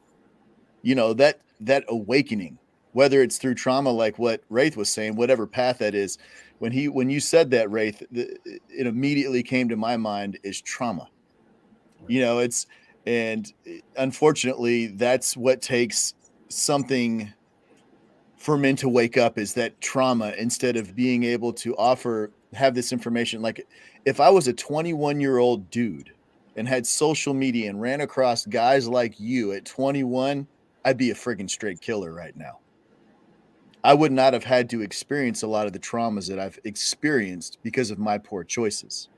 that awakening, whether it's through trauma, like what Wraith was saying, whatever path that is, when you said that, Wraith, it immediately came to my mind is trauma. And unfortunately, that's what takes something for men to wake up, is that trauma, instead of being able to have this information. Like if I was a 21-year-old dude and had social media and ran across guys like you at 21, I'd be a friggin' straight killer right now. I would not have had to experience a lot of the traumas that I've experienced because of my poor choices.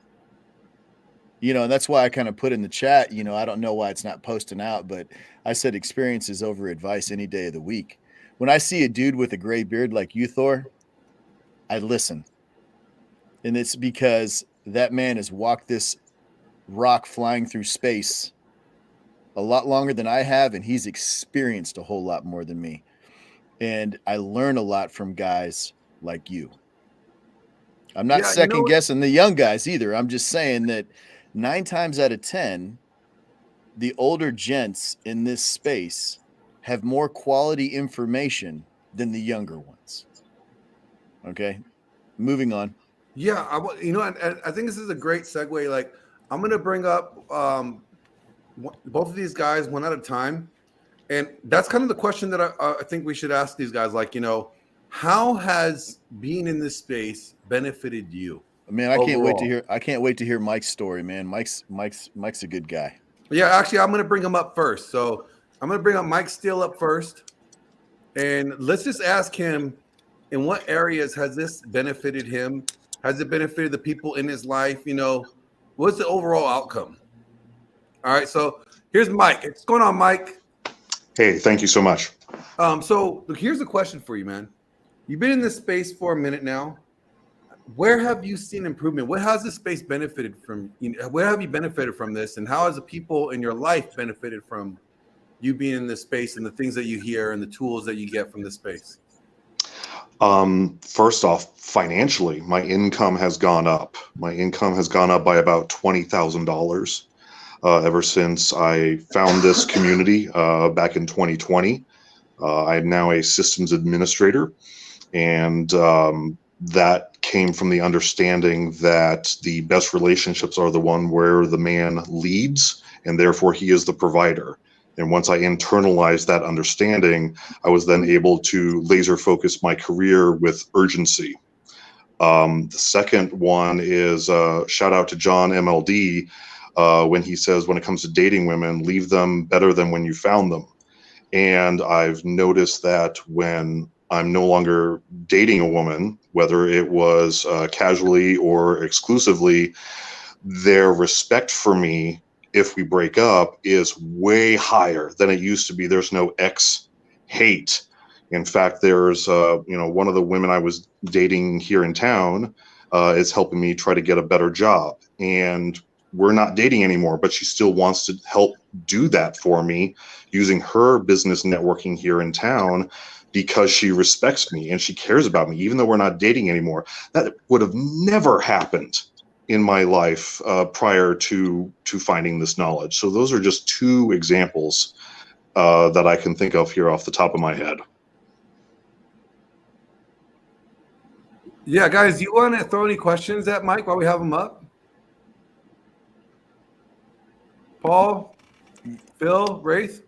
You know, and that's why I kind of put in the chat, you know, I don't know why it's not posting out, but I said experiences over advice any day of the week. When I see a dude with a gray beard like you, Thor, I listen. And it's because that man has walked this rock flying through space a lot longer than I have, and he's experienced a whole lot more than me. And I learn a lot from guys like you. I'm not second guessing the young guys either. I'm just saying that 9 times out of 10, the older gents in this space have more quality information than the younger ones. Okay, moving on. Yeah, I think this is a great segue. Like, I'm going to bring up both of these guys one at a time. And that's kind of the question that I think we should ask these guys. Like, you know, how has being in this space benefited you? Man, I can't wait to hear Mike's story, man. Mike's a good guy. Yeah, actually, I'm going to bring him up first. So I'm going to bring up Mike Steele up first. And let's just ask him, in what areas has this benefited him? Has it benefited the people in his life? You know, what's the overall outcome? All right, so here's Mike. What's going on, Mike? Hey, thank you so much. So here's a question for you, man. You've been in this space for a minute now. Where have you seen improvement? What has this space benefited from? Where have you benefited from this? And how has the people in your life benefited from you being in this space and the things that you hear and the tools that you get from this space? First off, financially, my income has gone up. My income has gone up by about $20,000 ever since I found this community back in 2020. I'm now a systems administrator, and that came from the understanding that the best relationships are the one where the man leads, and therefore he is the provider. And once I internalized that understanding, I was then able to laser focus my career with urgency. The second one is shout out to John MLD when he says, when it comes to dating women, leave them better than when you found them. And I've noticed that when I'm no longer dating a woman, whether it was casually or exclusively, their respect for me, if we break up, is way higher than it used to be. There's no ex-hate. In fact, there's, one of the women I was dating here in town is helping me try to get a better job. And we're not dating anymore, but she still wants to help do that for me using her business networking here in town because she respects me and she cares about me, even though we're not dating anymore. That would have never happened in my life prior to finding this knowledge. So those are just 2 examples that I can think of here off the top of my head. Yeah, guys, you want to throw any questions at Mike while we have him up? Paul, Phil, Wraith?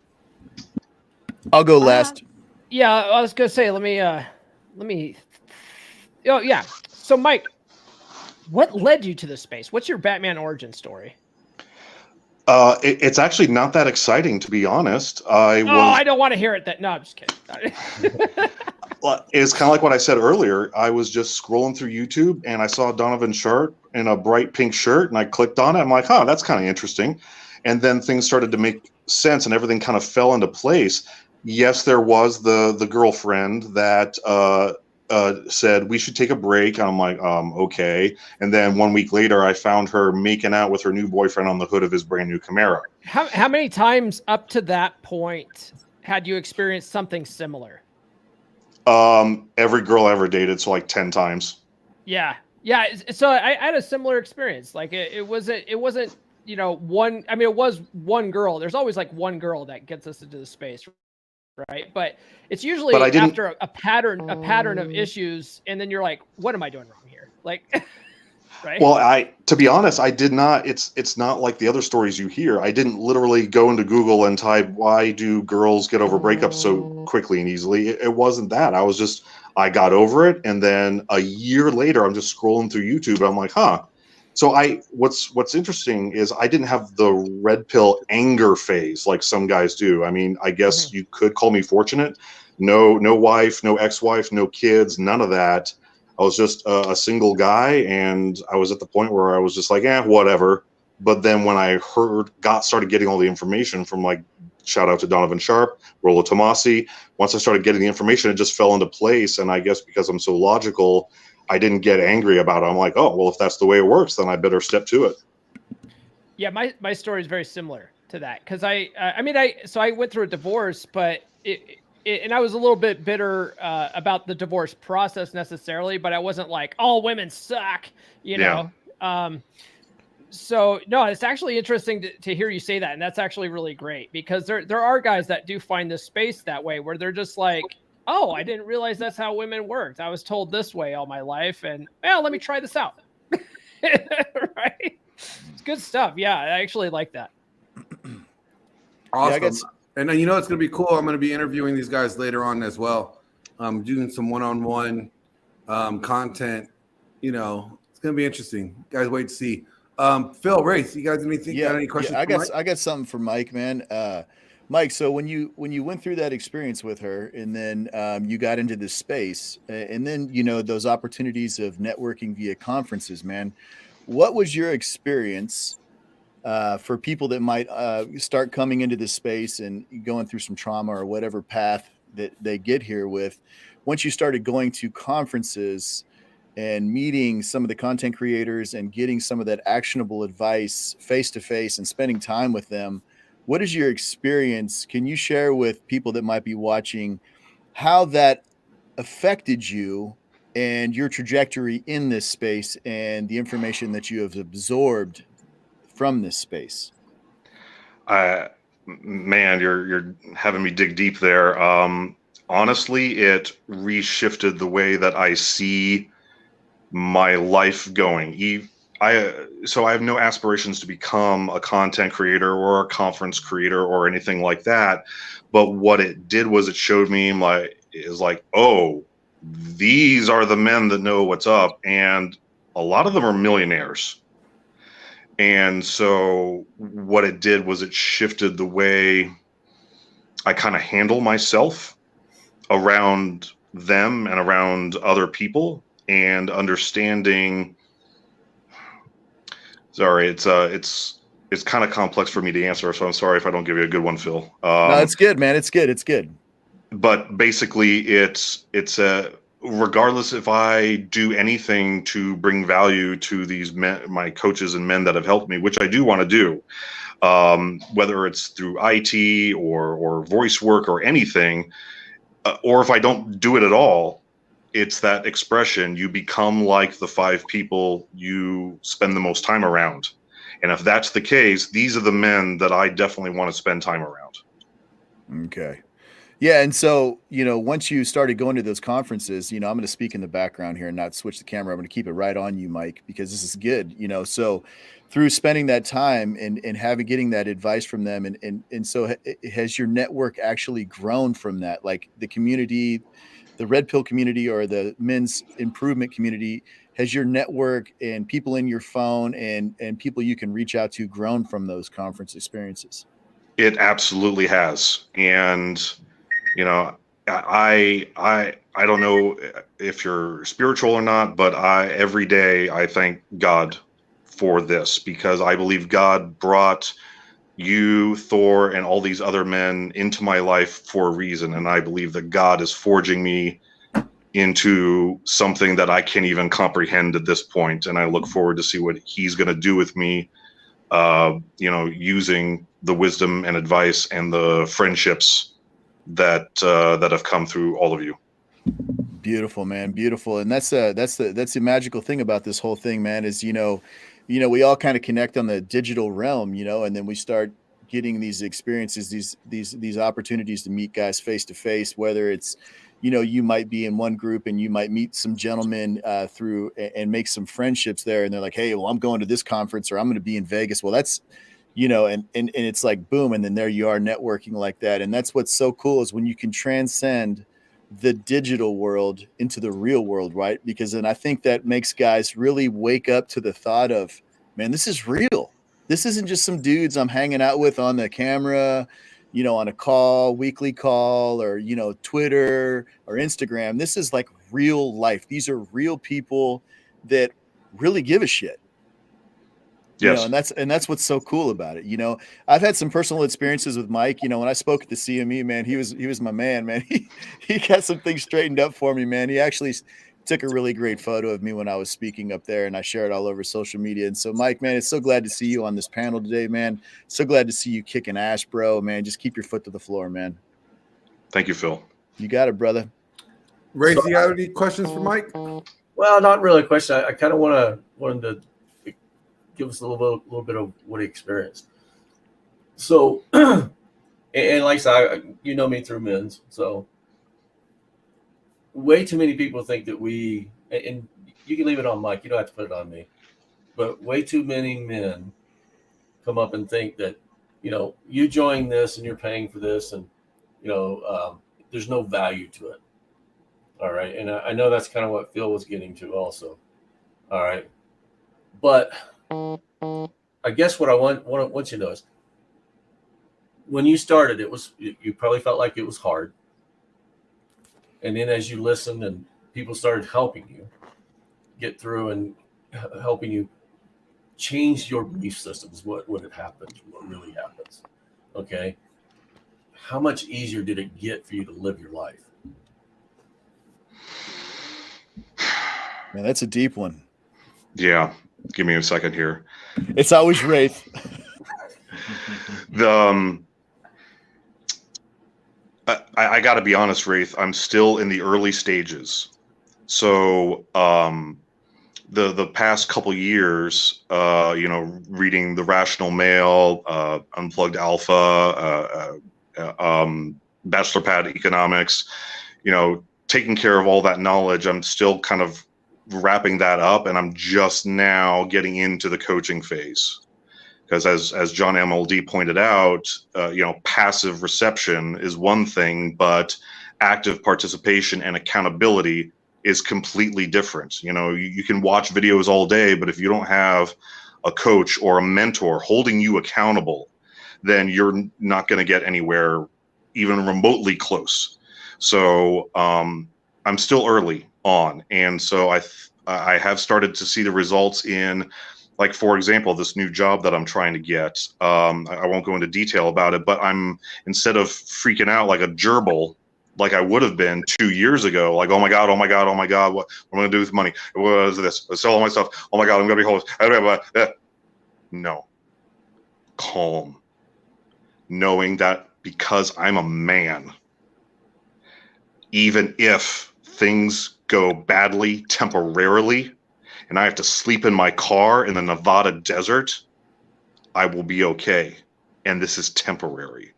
I'll go last. Yeah, I was gonna say, let me. Oh yeah. So, Mike, what led you to this space? What's your Batman origin story? It's actually not that exciting, to be honest. I don't want to hear it. No, I'm just kidding. It's kind of like what I said earlier. I was just scrolling through YouTube and I saw Donovan Sharp in a bright pink shirt, and I clicked on it. I'm like, huh, that's kind of interesting. And then things started to make sense and everything kind of fell into place. Yes, there was the girlfriend that said we should take a break. And I'm like, okay. And then 1 week later, I found her making out with her new boyfriend on the hood of his brand new Camaro. How many times up to that point had you experienced something similar? Every girl I ever dated, so like 10 times. Yeah. So I had a similar experience. Like it wasn't, one. I mean, it was one girl. There's always like one girl that gets us into the space, right? But it's usually after a pattern of issues, and then you're like, what am I doing wrong here? Like, right? Well, to be honest, I did not. It's not like the other stories you hear. I didn't literally go into Google and type, why do girls get over breakups so quickly and easily? It wasn't that. I got over it. And then a year later, I'm just scrolling through YouTube. And I'm like, huh, So what's interesting is I didn't have the red pill anger phase like some guys do. I mean, I guess you could call me fortunate. No wife, no ex-wife, no kids, none of that. I was just a single guy, and I was at the point where I was just like, whatever. But then when I started getting all the information from, like, shout out to Donovan Sharp, Rollo Tomasi. Once I started getting the information, it just fell into place. And I guess because I'm so logical, I didn't get angry about it. I'm like, oh, well, if that's the way it works, then I better step to it. Yeah, my story is very similar to that, because I went through a divorce, but and I was a little bit bitter about the divorce process necessarily, but I wasn't like, all women suck, you know. So no, it's actually interesting to hear you say that, and that's actually really great, because there are guys that do find this space that way, where they're just like, oh, I didn't realize that's how women worked. I was told this way all my life, and let me try this out. Right? It's good stuff. Yeah, I actually like that. Awesome. And you know, it's going to be cool. I'm going to be interviewing these guys later on as well. I'm doing some one-on-one content. You know, it's going to be interesting. Guys, wait to see. Phil, Race, you guys anything? Got any questions? Yeah, I got something for Mike, man. Mike, so when you went through that experience with her, and then you got into this space, and then, you know, those opportunities of networking via conferences, man, what was your experience for people that might start coming into this space and going through some trauma or whatever path that they get here with? Once you started going to conferences and meeting some of the content creators and getting some of that actionable advice face to face and spending time with them, what is your experience? Can you share with people that might be watching how that affected you and your trajectory in this space and the information that you have absorbed from this space? Man, you're having me dig deep there. Honestly, it reshifted the way that I see my life going. So I have no aspirations to become a content creator or a conference creator or anything like that. But what it did was it showed me oh, these are the men that know what's up. And a lot of them are millionaires. And so what it did was it shifted the way I kind of handle myself around them and around other people, and understanding. Sorry, it's kind of complex for me to answer, so I'm sorry if I don't give you a good one, Phil. No, it's good, man. It's good. But basically, it's regardless if I do anything to bring value to these men, my coaches and men that have helped me, which I do want to do, whether it's through IT or voice work or anything, or if I don't do it at all, it's that expression, you become like the 5 people you spend the most time around. And if that's the case, these are the men that I definitely want to spend time around. Okay. Yeah. And so, you know, once you started going to those conferences, you know, I'm going to speak in the background here and not switch the camera. I'm going to keep it right on you, Mike, because this is good, you know. So through spending that time and getting that advice from them, and so has your network actually grown from that? Like the community, the red pill community or the men's improvement community, has your network and people in your phone and people you can reach out to grown from those conference experiences? It absolutely has. And, you know, I don't know if you're spiritual or not, but every day I thank God for this, because I believe God brought you, Thor, and all these other men into my life for a reason. And I believe that God is forging me into something that I can't even comprehend at this point. And I look forward to see what he's going to do with me, you know, using the wisdom and advice and the friendships that have come through all of you. Beautiful, man. Beautiful. And that's the magical thing about this whole thing, man, is, you know, we all kind of connect on the digital realm, you know, and then we start getting these experiences, these opportunities to meet guys face to face, whether it's, you know, you might be in one group and you might meet some gentlemen through and make some friendships there. And they're like, hey, well, I'm going to this conference, or I'm going to be in Vegas. Well, that's, you know, and it's like, boom. And then there you are networking like that. And that's what's so cool, is when you can transcend the digital world into the real world, right? Because then I think that makes guys really wake up to the thought of, man, this is real. This isn't just some dudes I'm hanging out with on the camera, you know, on a call, weekly call, or, you know, Twitter or Instagram. This is like real life. These are real people that really give a shit. You know, Yes. and that's what's so cool about it. You know, I've had some personal experiences with Mike. You know, when I spoke at the CME, man, he was my man, man. He got some things straightened up for me, man. He actually took a really great photo of me when I was speaking up there, and I shared it all over social media. And so, Mike, man, it's so glad to see you on this panel today, man. So glad to see you kicking ass, bro. Man, just keep your foot to the floor, man. Thank you, Phil. You got it, brother. Ray, do you have any questions for Mike? Well, not really a question. I kind of wanted to give us a little bit of what he experienced. So, and like I said, you know me through men's. So, way too many people think that and you can leave it on Mike. You don't have to put it on me. But way too many men come up and think that, you know, you join this and you're paying for this, and you know, there's no value to it. All right, and I know that's kind of what Phil was getting to also. All right, but I guess what I want you to know is when you started, you probably felt like it was hard. And then as you listened and people started helping you get through and helping you change your belief systems, what had happened, what really happens. Okay. How much easier did it get for you to live your life? Man, that's a deep one. Yeah. Give me a second here. It's always Wraith. I got to be honest, Wraith. I'm still in the early stages. So the past couple years, you know, reading The Rational Male, Unplugged Alpha, Bachelor Pad Economics, you know, taking care of all that knowledge, I'm still kind of wrapping that up, and I'm just now getting into the coaching phase. Because as John MLD pointed out, you know, passive reception is one thing, but active participation and accountability is completely different. You know, you can watch videos all day, but if you don't have a coach or a mentor holding you accountable, then you're not going to get anywhere even remotely close. So I'm still early on, and so I have started to see the results in, like, for example, this new job that I'm trying to get. I won't go into detail about it, but instead of freaking out like a gerbil, like I would have been 2 years ago, like, oh my God, what am I going to do with money? What is this? I sell all my stuff. Oh my God, I'm going to be homeless. No. Calm. Knowing that because I'm a man, even if things go badly temporarily, and I have to sleep in my car in the Nevada desert, I will be okay. And this is temporary.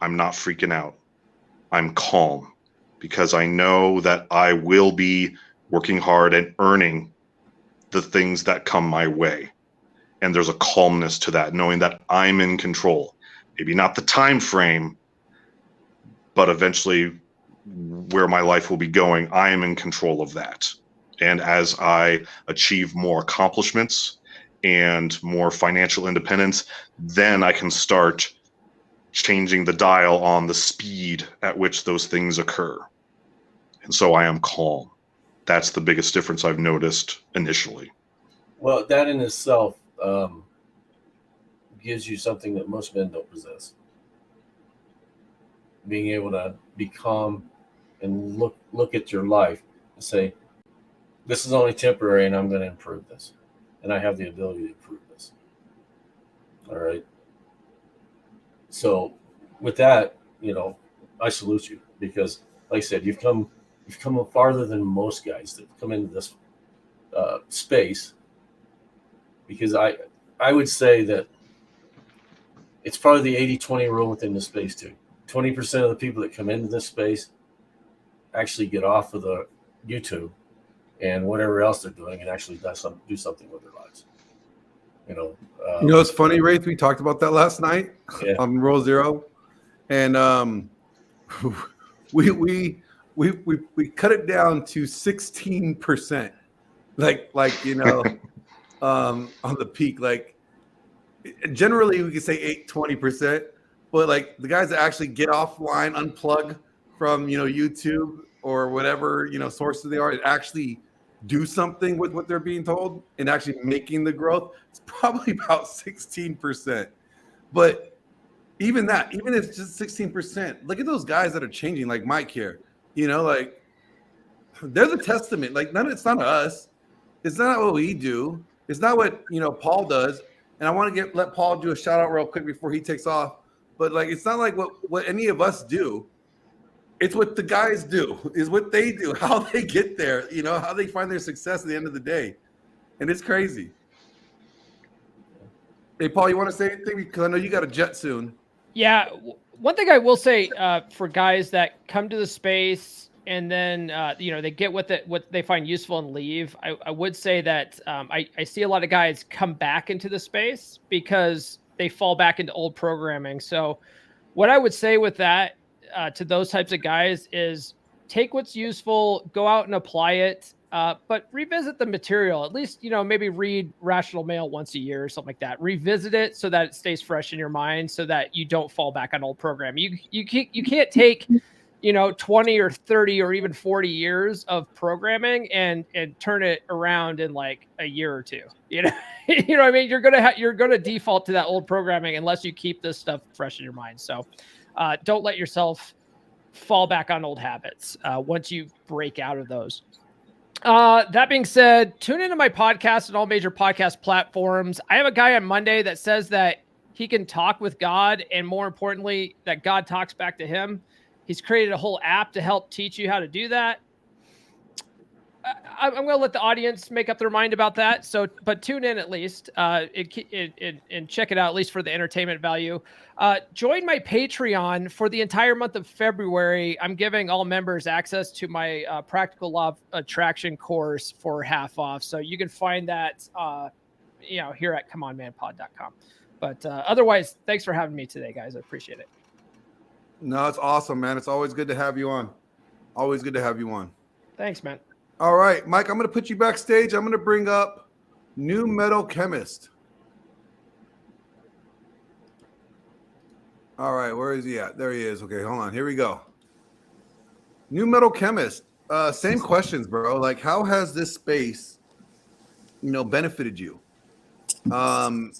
I'm not freaking out. I'm calm because I know that I will be working hard and earning the things that come my way. And there's a calmness to that, knowing that I'm in control. Maybe not the time frame, but eventually where my life will be going, I am in control of that. And as I achieve more accomplishments and more financial independence, then I can start changing the dial on the speed at which those things occur. And so I am calm. That's the biggest difference I've noticed initially. Well, that in itself gives you something that most men don't possess. Being able to be calm and look at your life and say, this is only temporary, and I'm going to improve this. And I have the ability to improve this. All right. So with that, you know, I salute you because, like I said, you've come farther than most guys that come into this space. Because I would say that it's probably the 80-20 rule within the space too. 20% of the people that come into this space actually get off of the YouTube and whatever else they're doing and actually do something with their lives. You know, It's funny, Wraith. We talked about that last night on Roll Zero, and we cut it down to 16%. Like you know, on the peak. Like generally we could say 20%, but like the guys that actually get offline, unplug from YouTube or whatever sources they are, and actually do something with what they're being told and actually making the growth, it's probably about 16%. But even if it's just 16%, look at those guys that are changing, like Mike here. Like there's a testament. Like it's not us. It's not what we do. It's not what Paul does. And I want to let Paul do a shout out real quick before he takes off. But like it's not like what any of us do. It's what the guys do, is what they do, how they get there, how they find their success at the end of the day. And it's crazy. Hey, Paul, you want to say anything? Because I know you got a jet soon. Yeah. One thing I will say for guys that come to the space and then, they get what they find useful and leave, I would say that I see a lot of guys come back into the space because they fall back into old programming. So what I would say with that, to those types of guys is take what's useful, go out and apply it, but revisit the material. At least, maybe read Rational Mail once a year or something like that. Revisit it so that it stays fresh in your mind so that you don't fall back on old programming. You can't take, 20 or 30 or even 40 years of programming and turn it around in like a year or two. You know what I mean? You're going to default to that old programming unless you keep this stuff fresh in your mind. So don't let yourself fall back on old habits once you break out of those. That being said, tune into my podcast on all major podcast platforms. I have a guy on Monday that says that he can talk with God, and more importantly, that God talks back to him. He's created a whole app to help teach you how to do that. I'm going to let the audience make up their mind about that. So, but tune in at least and check it out, at least for the entertainment value. Join my Patreon for the entire month of February. I'm giving all members access to my Practical Law of Attraction course for half off. So you can find that, here at ComeOnManPod.com. But otherwise, thanks for having me today, guys. I appreciate it. No, it's awesome, man. It's always good to have you on. Always good to have you on. Thanks, man. All right, Mike, I'm going to put you backstage. I'm going to bring up New Metal Chemist. All right, where is he at? There he is. Okay, hold on. Here we go. New Metal Chemist. Same questions, bro. Like, how has this space, benefited you? What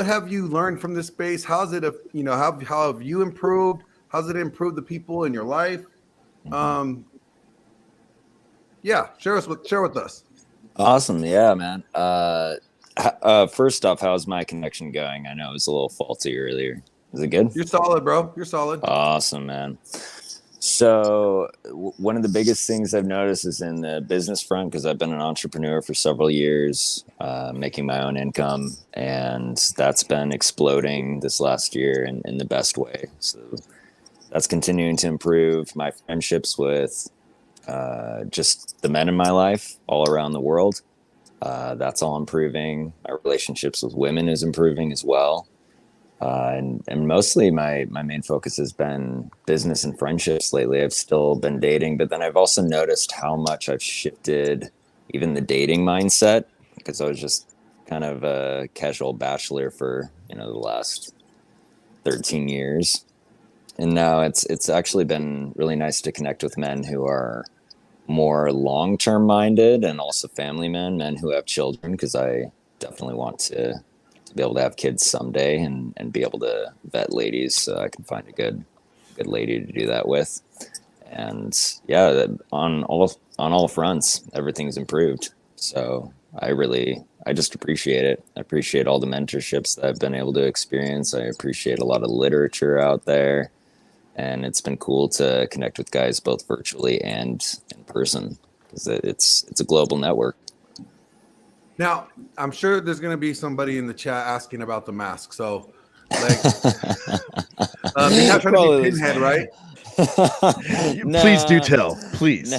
have you learned from this space? How's it, how have you improved? How's it improved the people in your life? Yeah, share with us. Awesome. Yeah, man. First off, how's my connection going? I know it was a little faulty earlier. Is it good? You're solid, bro. You're solid. Awesome, man. So one of the biggest things I've noticed is in the business front, because I've been an entrepreneur for several years, making my own income, and that's been exploding this last year in the best way. So that's continuing to improve my friendships with just the men in my life all around the world. That's all improving. My relationships with women is improving as well. And mostly my main focus has been business and friendships lately. I've still been dating, but then I've also noticed how much I've shifted even the dating mindset, because I was just kind of a casual bachelor for, the last 13 years. And now it's actually been really nice to connect with men who are more long-term minded, and also family men who have children, because I definitely want to be able to have kids someday and be able to vet ladies so I can find a good lady to do that with. And yeah, on all fronts, everything's improved. So I just appreciate it. I appreciate all the mentorships that I've been able to experience. I appreciate a lot of literature out there. And it's been cool to connect with guys both virtually and in person, because it's a global network. Now, I'm sure there's going to be somebody in the chat asking about the mask. So, like, you're not trying to be Pinhead, right? Please do tell, please.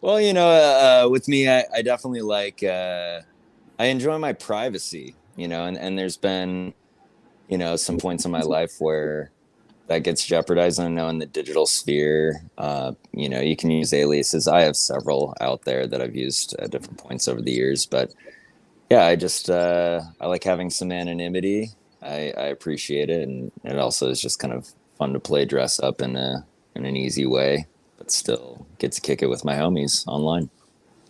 Well, with me, I definitely I enjoy my privacy, and there's been, some points in my life where that gets jeopardized. I know in the digital sphere, you know, you can use aliases. I have several out there that I've used at different points over the years, but yeah, I like having some anonymity. I appreciate it, and it also is just kind of fun to play dress up in an easy way, but still get to kick it with my homies online.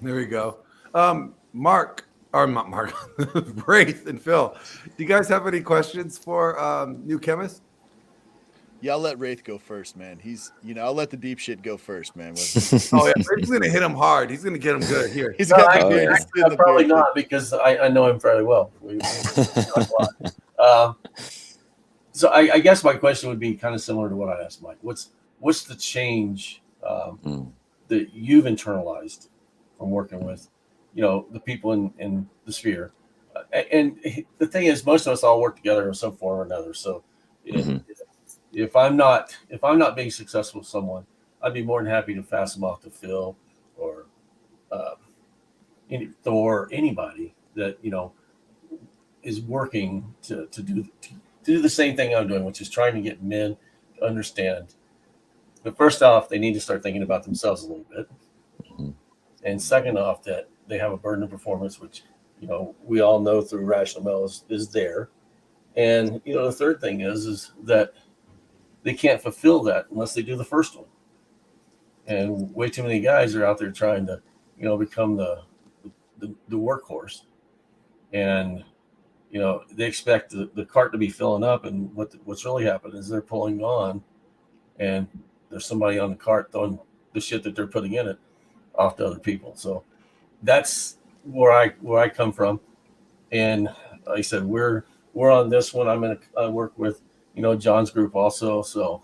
There we go. Mark, or not Mark, Wraith and Phil, do you guys have any questions for New Chemist? Yeah, I'll let Wraith go first, man. I'll let the deep shit go first, man. Oh yeah, Wraith's gonna hit him hard. He's gonna get him good here. He's got the Oh, yeah. biggest in the Probably board. not, because I know him fairly well. We talk a lot. So I guess my question would be kind of similar to what I asked Mike. What's the change that you've internalized from working with, the people in the sphere? And the thing is, most of us all work together in some form or another. So if I'm not being successful with someone, I'd be more than happy to pass them off to Phil or Thor, anybody that is working to do the same thing I'm doing, which is trying to get men to understand. But first off, they need to start thinking about themselves a little bit, and second off, that they have a burden of performance, which we all know through Rational Male is there. And the third thing is that they can't fulfill that unless they do the first one. And way too many guys are out there trying to become the workhorse, and they expect the cart to be filling up, and what's really happening is they're pulling on, and there's somebody on the cart throwing the shit that they're putting in it off to other people. So that's where I come from. And like I said, we're on this one. I'm gonna work with John's group also. So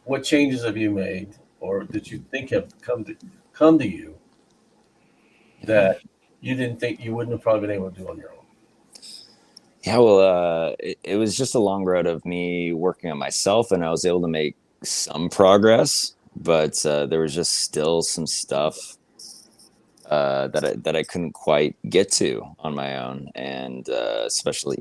what changes have you made, or that you think have come to you that you didn't think you wouldn't have probably been able to do on your own? Yeah, well, it was just a long road of me working on myself, and I was able to make some progress, but there was just still some stuff that I couldn't quite get to on my own, and especially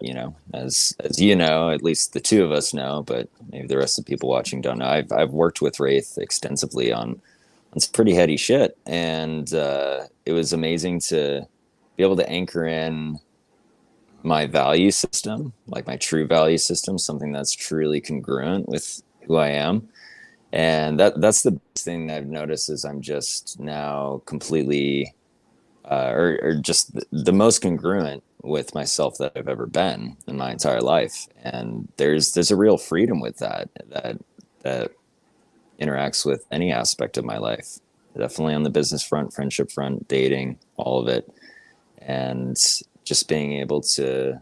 as at least the two of us know, but maybe the rest of the people watching don't know. I've worked with Wraith extensively on some pretty heady shit, and it was amazing to be able to anchor in my value system, like my true value system, something that's truly congruent with who I am. And that's the best thing that I've noticed is I'm just now completely or just the most congruent with myself that I've ever been in my entire life. And there's a real freedom with that interacts with any aspect of my life. Definitely on the business front, friendship front, dating, all of it. And just being able to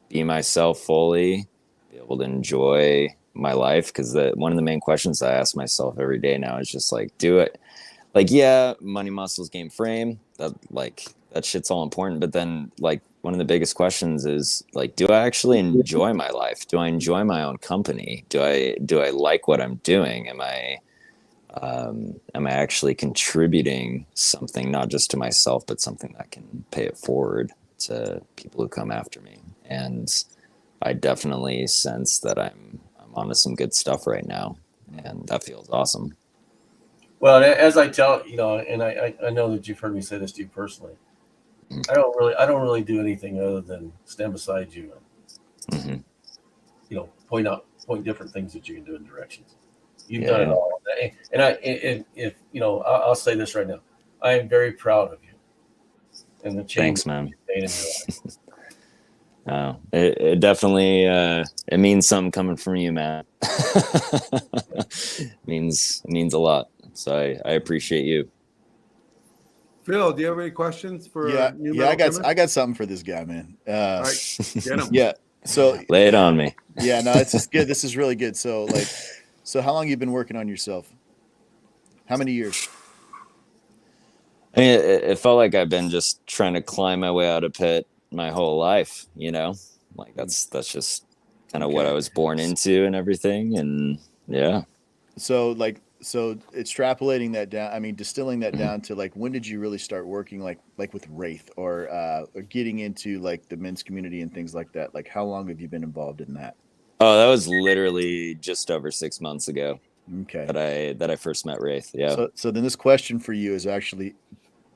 be myself fully, be able to enjoy my life. Because one of the main questions I ask myself every day now is just like, do it. Like, yeah, money, muscles, game, frame. That shit's all important. But then, like, one of the biggest questions is like, do I actually enjoy my life? Do I enjoy my own company? Do I like what I'm doing? Am I actually contributing something, not just to myself, but something that can pay it forward to people who come after me? And I definitely sense that I'm onto some good stuff right now, and that feels awesome. Well, as I tell and I know that you've heard me say this to you personally, I don't really do anything other than stand beside you and point different things that you can do in directions. You've done it all, and I'll say this right now, I am very proud of you and the change. Thanks, man. You've made in your life. Oh, it definitely it means something coming from you, man. It means a lot. So I appreciate you. Phil, do you have any questions for? I got something for this guy, man. All right, get him. Yeah. So lay it on me. Yeah, no, it's just good. This is really good. So how long you been working on yourself? How many years? I mean, it felt like I've been just trying to climb my way out of pit my whole life, like that's just kind of what I was born into and everything. And yeah. So extrapolating that down, I mean, distilling that down to like, when did you really start working like with Wraith or getting into like the men's community and things like that? Like, how long have you been involved in that? Oh, that was literally just over 6 months ago Okay. that I first met Wraith. Yeah. So then this question for you is actually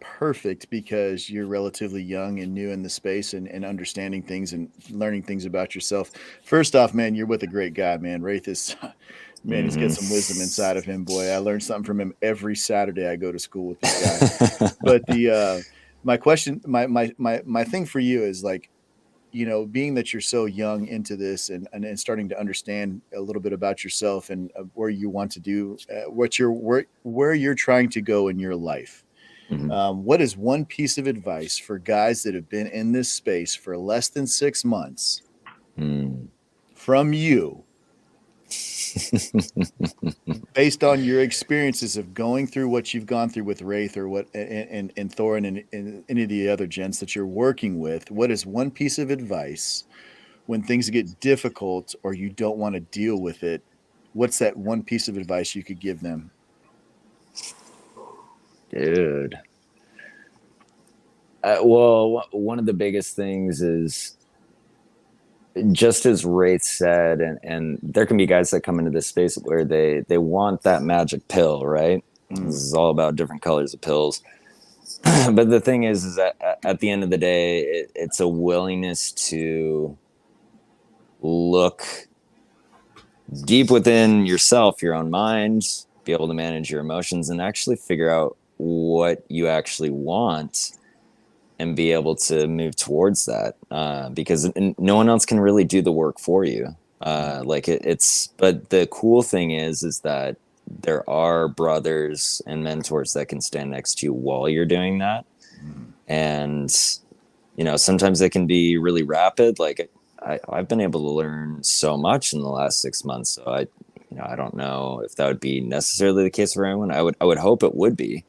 perfect because you're relatively young and new in the space and understanding things and learning things about yourself. First off, man, you're with a great guy, man. Wraith is, man, he's got some wisdom inside of him, boy. I learn something from him every Saturday I go to school with this guy. But my question, my thing for you is like, being that you're so young into this and starting to understand a little bit about yourself and where you want to do, where you're trying to go in your life. What is one piece of advice for guys that have been in this space for less than 6 months from you, based on your experiences of going through what you've gone through with Wraith or what and Thor and any of the other gents that you're working with? What is one piece of advice when things get difficult or you don't want to deal with it? What's that one piece of advice you could give them? Dude. Well, one of the biggest things is, just as Wraith said, and there can be guys that come into this space where they want that magic pill, right? This is all about different colors of pills. But the thing is that at the end of the day, it's a willingness to look deep within yourself, your own mind, be able to manage your emotions and actually figure out what you actually want and be able to move towards that, because no one else can really do the work for you. But the cool thing is that there are brothers and mentors that can stand next to you while you're doing that. And, sometimes it can be really rapid. Like I've been able to learn so much in the last 6 months. So I don't know if that would be necessarily the case for everyone. I would hope it would be,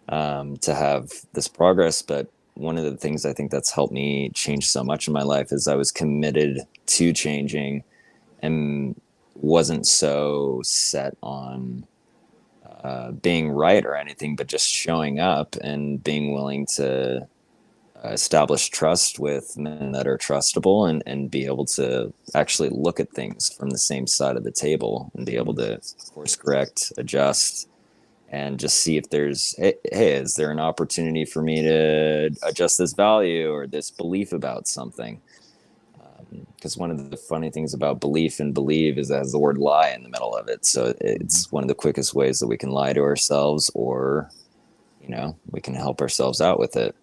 to have this progress, but one of the things I think that's helped me change so much in my life is I was committed to changing and wasn't so set on being right or anything, but just showing up and being willing to establish trust with men that are trustable and be able to actually look at things from the same side of the table and be able to course correct, adjust, and just see if there's, hey, is there an opportunity for me to adjust this value or this belief about something? Because one of the funny things about belief and believe is it has the word lie in the middle of it. So it's one of the quickest ways that we can lie to ourselves, or, we can help ourselves out with it.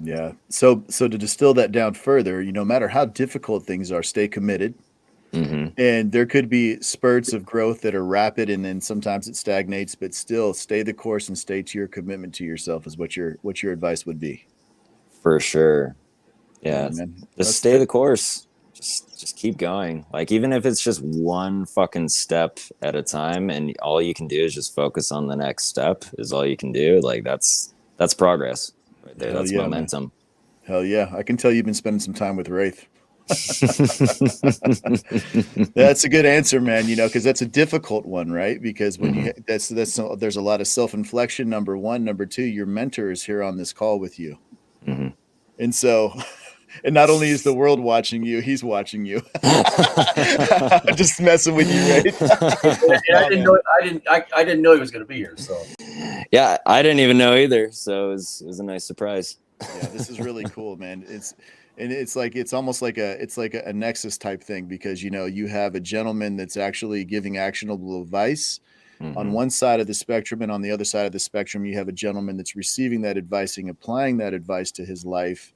Yeah. So to distill that down further, no matter how difficult things are, stay committed. And there could be spurts of growth that are rapid, and then sometimes it stagnates, but still stay the course and stay to your commitment to yourself is what your advice would be. For sure. Yeah. Man. Just stay the course. Just keep going. Like, even if it's just one fucking step at a time and all you can do is just focus on the next step is all you can do. Like that's progress right there. That's momentum. Man. Hell yeah. I can tell you've been spending some time with Wraith. That's a good answer, man. Because that's a difficult one, right? Because when there's a lot of self-inflection. Number one, number two, your mentor is here on this call with you, and so, and not only is the world watching you, he's watching you. Just messing with you, right? I didn't know he was going to be here. So yeah, I didn't even know either. So it was a nice surprise. Yeah, this is really cool, man. It's almost like a nexus type thing, because you have a gentleman that's actually giving actionable advice on one side of the spectrum, and on the other side of the spectrum you have a gentleman that's receiving that advice and applying that advice to his life,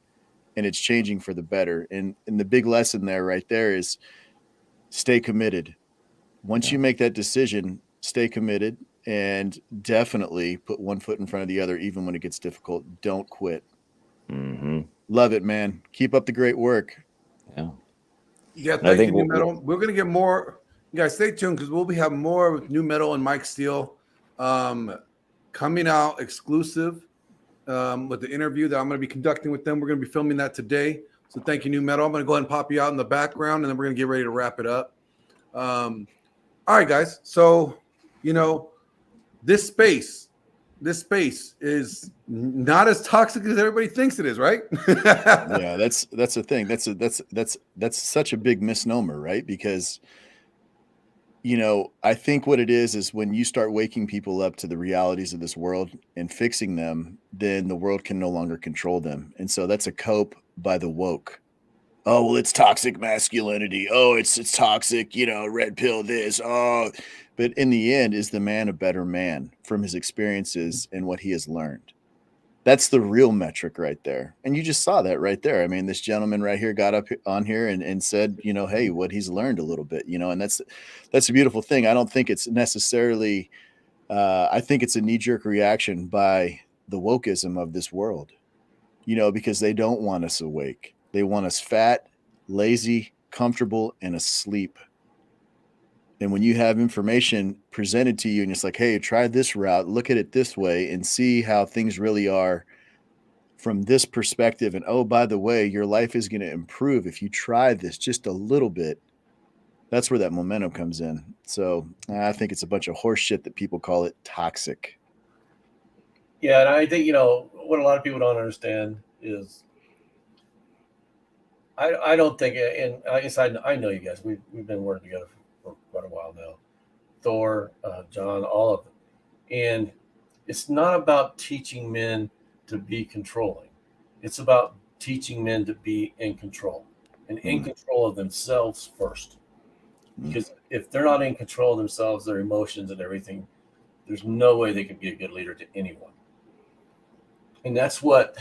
and it's changing for the better. And the big lesson there right there is stay committed. Once you make that decision, stay committed, and definitely put one foot in front of the other even when it gets difficult. Don't quit. Love it, man. Keep up the great work. Yeah, thank you, New Metal. We're going to get more. You guys stay tuned, because we'll be having more with New Metal and Mike Steele coming out exclusive with the interview that I'm going to be conducting with them. We're going to be filming that today. So thank you, New Metal. I'm going to go ahead and pop you out in the background, and then we're going to get ready to wrap it up. All right, guys. So, this space, this space is not as toxic as everybody thinks it is, right? Yeah, that's the thing. That's such a big misnomer, right? Because I think what it is when you start waking people up to the realities of this world and fixing them, then the world can no longer control them. And so that's a cope by the woke. Oh, well, it's toxic masculinity. Oh, it's toxic, red pill this. Oh, but in the end, is the man a better man from his experiences and what he has learned? That's the real metric right there. And you just saw that right there. I mean, this gentleman right here got up on here and said, hey, what he's learned a little bit, and that's a beautiful thing. I don't think it's necessarily, I think it's a knee-jerk reaction by the wokeism of this world, because they don't want us awake. They want us fat, lazy, comfortable, and asleep. And when you have information presented to you and it's like, hey, try this route, look at it this way and see how things really are from this perspective. And oh, by the way, your life is going to improve if you try this just a little bit. That's where that momentum comes in. So I think it's a bunch of horse shit that people call it toxic. Yeah, and I think, what a lot of people don't understand is I don't think, and I guess I know you guys, we've been working together for quite a while now. Thor, John, all of them. And it's not about teaching men to be controlling. It's about teaching men to be in control and in control of themselves first. Because if they're not in control of themselves, their emotions and everything, there's no way they can be a good leader to anyone. And that's what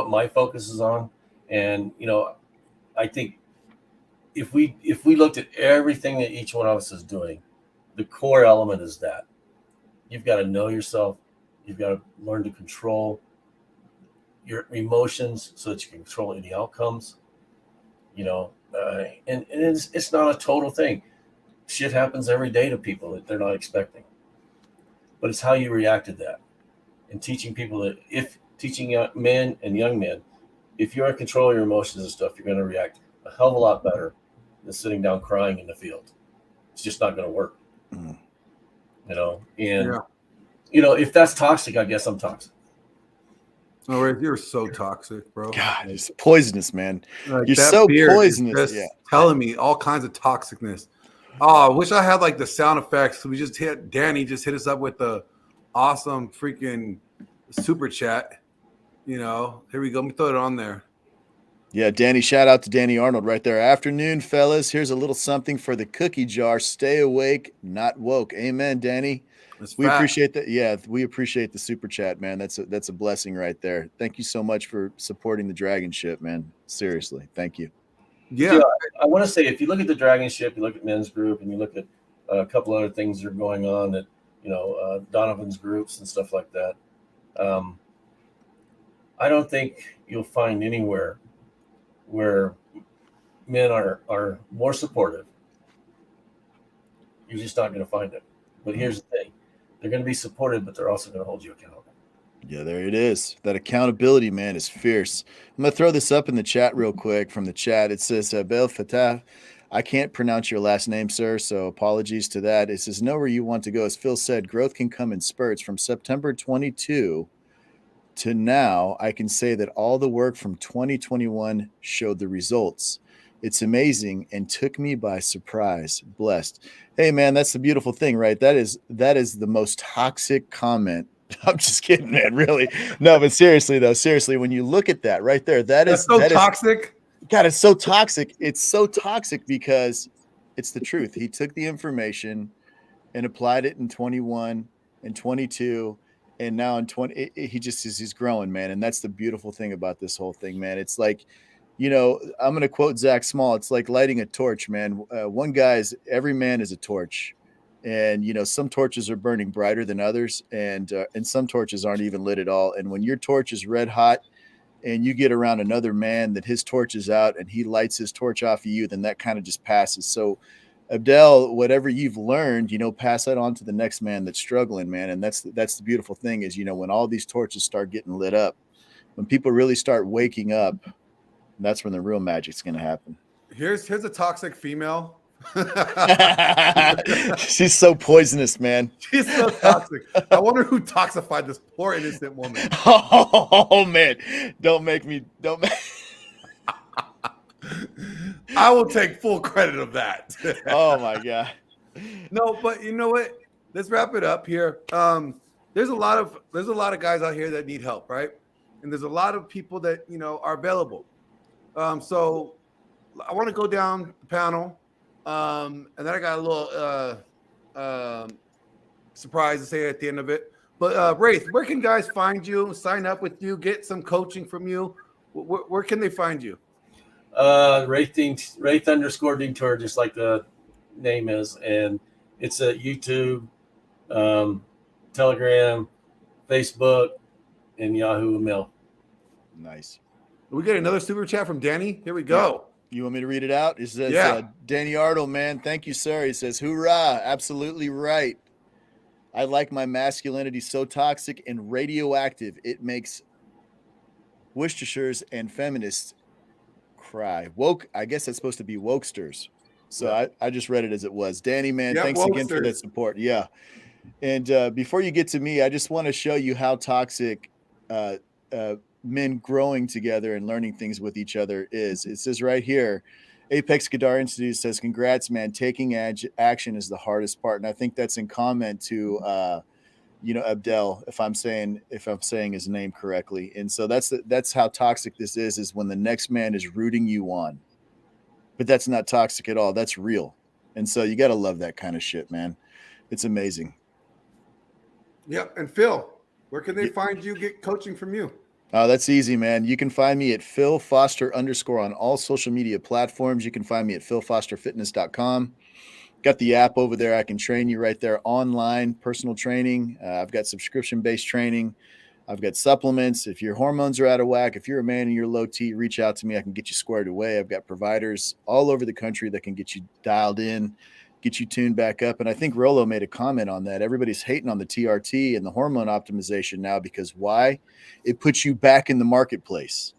my focus is on. And, I think if we looked at everything that each one of us is doing, the core element is that you've got to know yourself. You've got to learn to control your emotions so that you can control any outcomes, and it's not a total thing. Shit happens every day to people that they're not expecting, but it's how you react to that. And teaching people that teaching men and young men, if you're in control of your emotions and stuff, you're going to react a hell of a lot better than sitting down crying in the field. It's just not going to work, if that's toxic, I guess I'm toxic. Oh, Rick, you're so toxic, bro. God, it's poisonous, man. Like, you're so poisonous. Just telling me all kinds of toxicness. Oh, I wish I had like the sound effects. We just hit Danny just hit us up with the awesome freaking super chat. Here we go. Let me throw it on there. Yeah, Danny, shout out to Danny Arnold right there. Afternoon, fellas. Here's a little something for the cookie jar. Stay awake, not woke. Amen, Danny. We appreciate that. Yeah, we appreciate the super chat, man. That's a blessing right there. Thank you so much for supporting the DragonShip, man. Seriously, thank you. Yeah, I want to say, if you look at the DragonShip, you look at Men's Group, and you look at a couple other things that are going on, that Donovan's groups and stuff like that. I don't think you'll find anywhere where men are more supportive. You're just not going to find it. But here's the thing. They're going to be supportive, but they're also going to hold you accountable. Yeah, there it is. That accountability, man, is fierce. I'm going to throw this up in the chat real quick from the chat. It says, Bel Fatah, I can't pronounce your last name, sir, so apologies to that. It says, know where you want to go. As Phil said, growth can come in spurts. From September 22 to now, I can say that all the work from 2021 showed the results. It's amazing and took me by surprise. Blessed. Hey, man, that's the beautiful thing, right? That is the most toxic comment. I'm just kidding, man. Really? No, but seriously, though, when you look at that right there, that's so toxic. God, it's so toxic. It's so toxic because it's the truth. He took the information and applied it in 21 and 22. And now in 20, he's growing, man. And that's the beautiful thing about this whole thing, man. It's like, I'm going to quote Zach Small. It's like lighting a torch, man. One guy is, every man is a torch. And, some torches are burning brighter than others. And some torches aren't even lit at all. And when your torch is red hot and you get around another man that his torch is out and he lights his torch off of you, then that kind of just passes. So, Abdel, whatever you've learned, pass that on to the next man that's struggling, man. And that's the beautiful thing is, when all these torches start getting lit up, when people really start waking up, that's when the real magic's going to happen. Here's a toxic female She's so poisonous, man. She's so toxic. I wonder who toxified this poor innocent woman. Oh man, don't make me. Don't make. I will take full credit of that. Oh my god. No, but you know what? Let's wrap it up here. There's a lot of guys out here that need help, right? And there's a lot of people that are available. So I want to go down the panel, and then I got a little surprise to say at the end of it. But Wraith, where can guys find you? Sign up with you, get some coaching from you. Where can they find you? Wraith underscore Detour, just like the name is, and it's at YouTube, Telegram, Facebook, and Yahoo Mail. Nice. We get another super chat from Danny. Here we go. You want me to read it out? It says, Danny Ardle, man, thank you, sir. He says, hoorah, absolutely right. I like my masculinity so toxic and radioactive. It makes Worcestershires and feminists cry. Woke, I guess that's supposed to be wokesters. So I just read it as it was. Danny, man, thanks again for that support. Yeah. And before you get to me, I just want to show you how toxic men growing together and learning things with each other is. It says right here, Apex Gadar Institute says, congrats, man. Taking action is the hardest part. And I think that's in comment to, Abdel, if I'm saying his name correctly. And so that's how toxic this is when the next man is rooting you on. But that's not toxic at all. That's real. And so you got to love that kind of shit, man. It's amazing. Yep. And Phil, where can they find you, get coaching from you? That's easy, man. You can find me at Phil Foster _ on all social media platforms. You can find me at philfosterfitness.com. Got the app over there. I can train you right there online, personal training. I've got subscription-based training. I've got supplements. If your hormones are out of whack, if you're a man and you're low T, reach out to me. I can get you squared away. I've got providers all over the country that can get you dialed in, get you tuned back up. And I think Rollo made a comment on that. Everybody's hating on the TRT and the hormone optimization now because why? It puts you back in the marketplace.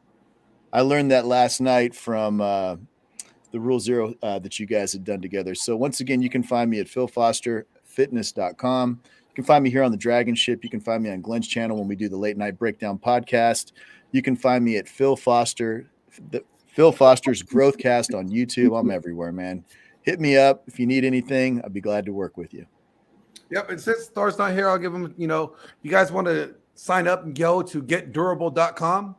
I learned that last night from the Rule Zero that you guys had done together. So once again, you can find me at philfosterfitness.com. You can find me here on the DragonShip. You can find me on Glenn's channel when we do the Late Night Breakdown podcast. You can find me at Phil Foster's Growthcast on YouTube. I'm everywhere, man. Hit me up if you need anything. I'd be glad to work with you. Yep. And since Thor's not here, I'll give him, you guys want to sign up and go to getdurable.com.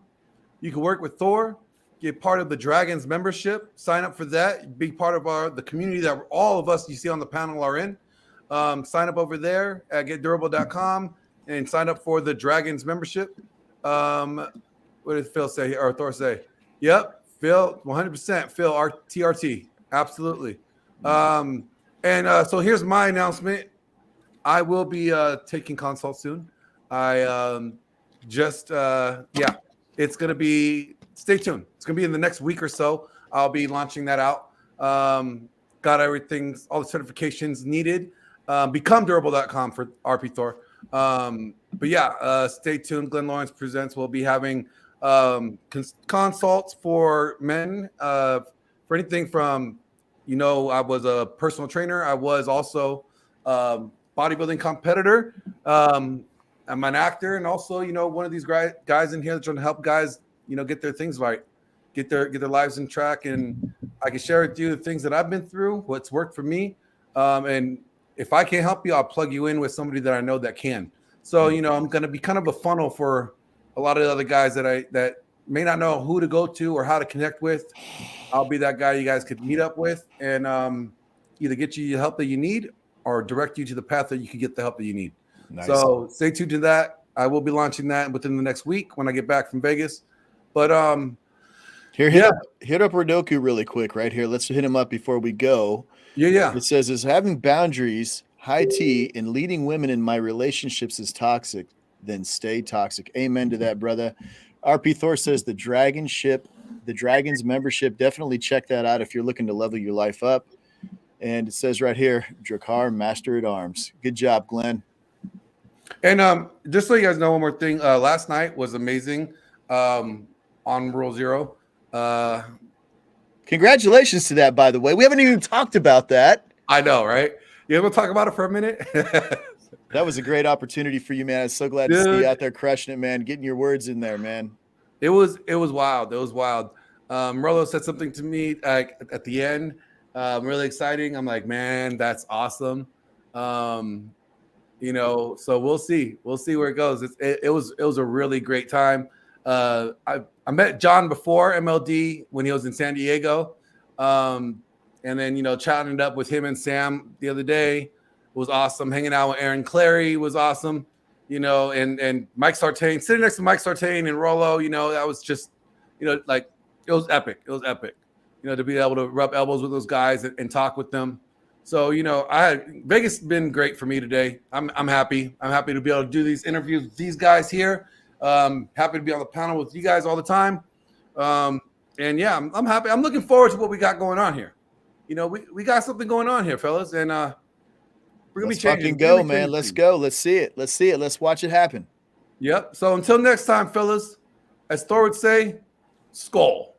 You can work with Thor, get part of the Dragons membership, sign up for that, be part of the community that all of us you see on the panel are in. Sign up over there at getdurable.com and sign up for the Dragons membership. What did Phil say or Thor say? Yep. Phil, 100%. Phil, TRT. Absolutely. So here's my announcement. I will be taking consults soon. It's going to be, stay tuned. It's going to be in the next week or so. I'll be launching that out. Got everything, all the certifications needed. BecomeDurable.com for RP Thor. Stay tuned. Glenn Lawrence Presents will be having consults for men for anything from, I was a personal trainer. I was also bodybuilding competitor. I'm an actor, and also, one of these guys in here that's trying to help guys, get their things right, get their lives in track. And I can share with you the things that I've been through, what's worked for me. And if I can't help you, I'll plug you in with somebody that I know that can. So, I'm going to be kind of a funnel for a lot of the other guys that may not know who to go to or how to connect with. I'll be that guy you guys could meet up with and either get you the help that you need or direct you to the path that you can get the help that you need. Nice. So stay tuned to that. I will be launching that within the next week when I get back from Vegas. But hit up Rodoku really quick right here. Let's hit him up before we go. Yeah. It says, is having boundaries, high T, and leading women in my relationships is toxic, then stay toxic. Amen to that, brother. RP Thor says the Dragons membership, definitely check that out if you're looking to level your life up. And it says right here, Drakkar, Master at Arms. Good job, Glenn. And just so you guys know, one more thing. Last night was amazing on Rule Zero. Congratulations to that, by the way. We haven't even talked about that. I know, right? You want to talk about it for a minute? That was a great opportunity for you, man. I'm so glad to see you out there crushing it, man. Getting your words in there, man. It was wild. It was wild. Rollo said something to me like at the end, really exciting. I'm like, man, that's awesome. You know, so we'll see where it goes. It was a really great time. I met John before MLD when he was in San Diego, and then chatting it up with him and Sam the other day was awesome. Hanging out with Aaron Clary was awesome. And Mike Sartain, sitting next to Mike Sartain and Rollo, that was just, like it was epic. It was epic, to be able to rub elbows with those guys and talk with them. So, Vegas has been great for me today. I'm happy. I'm happy to be able to do these interviews with these guys here. Happy to be on the panel with you guys all the time. And yeah, I'm happy. I'm looking forward to what we got going on here. We got something going on here, fellas, and we're gonna Let's be changing. Fucking go, man. Let's go. Let's see it. Let's see it. Let's watch it happen. Yep. So until next time, fellas, as Thor would say, skull.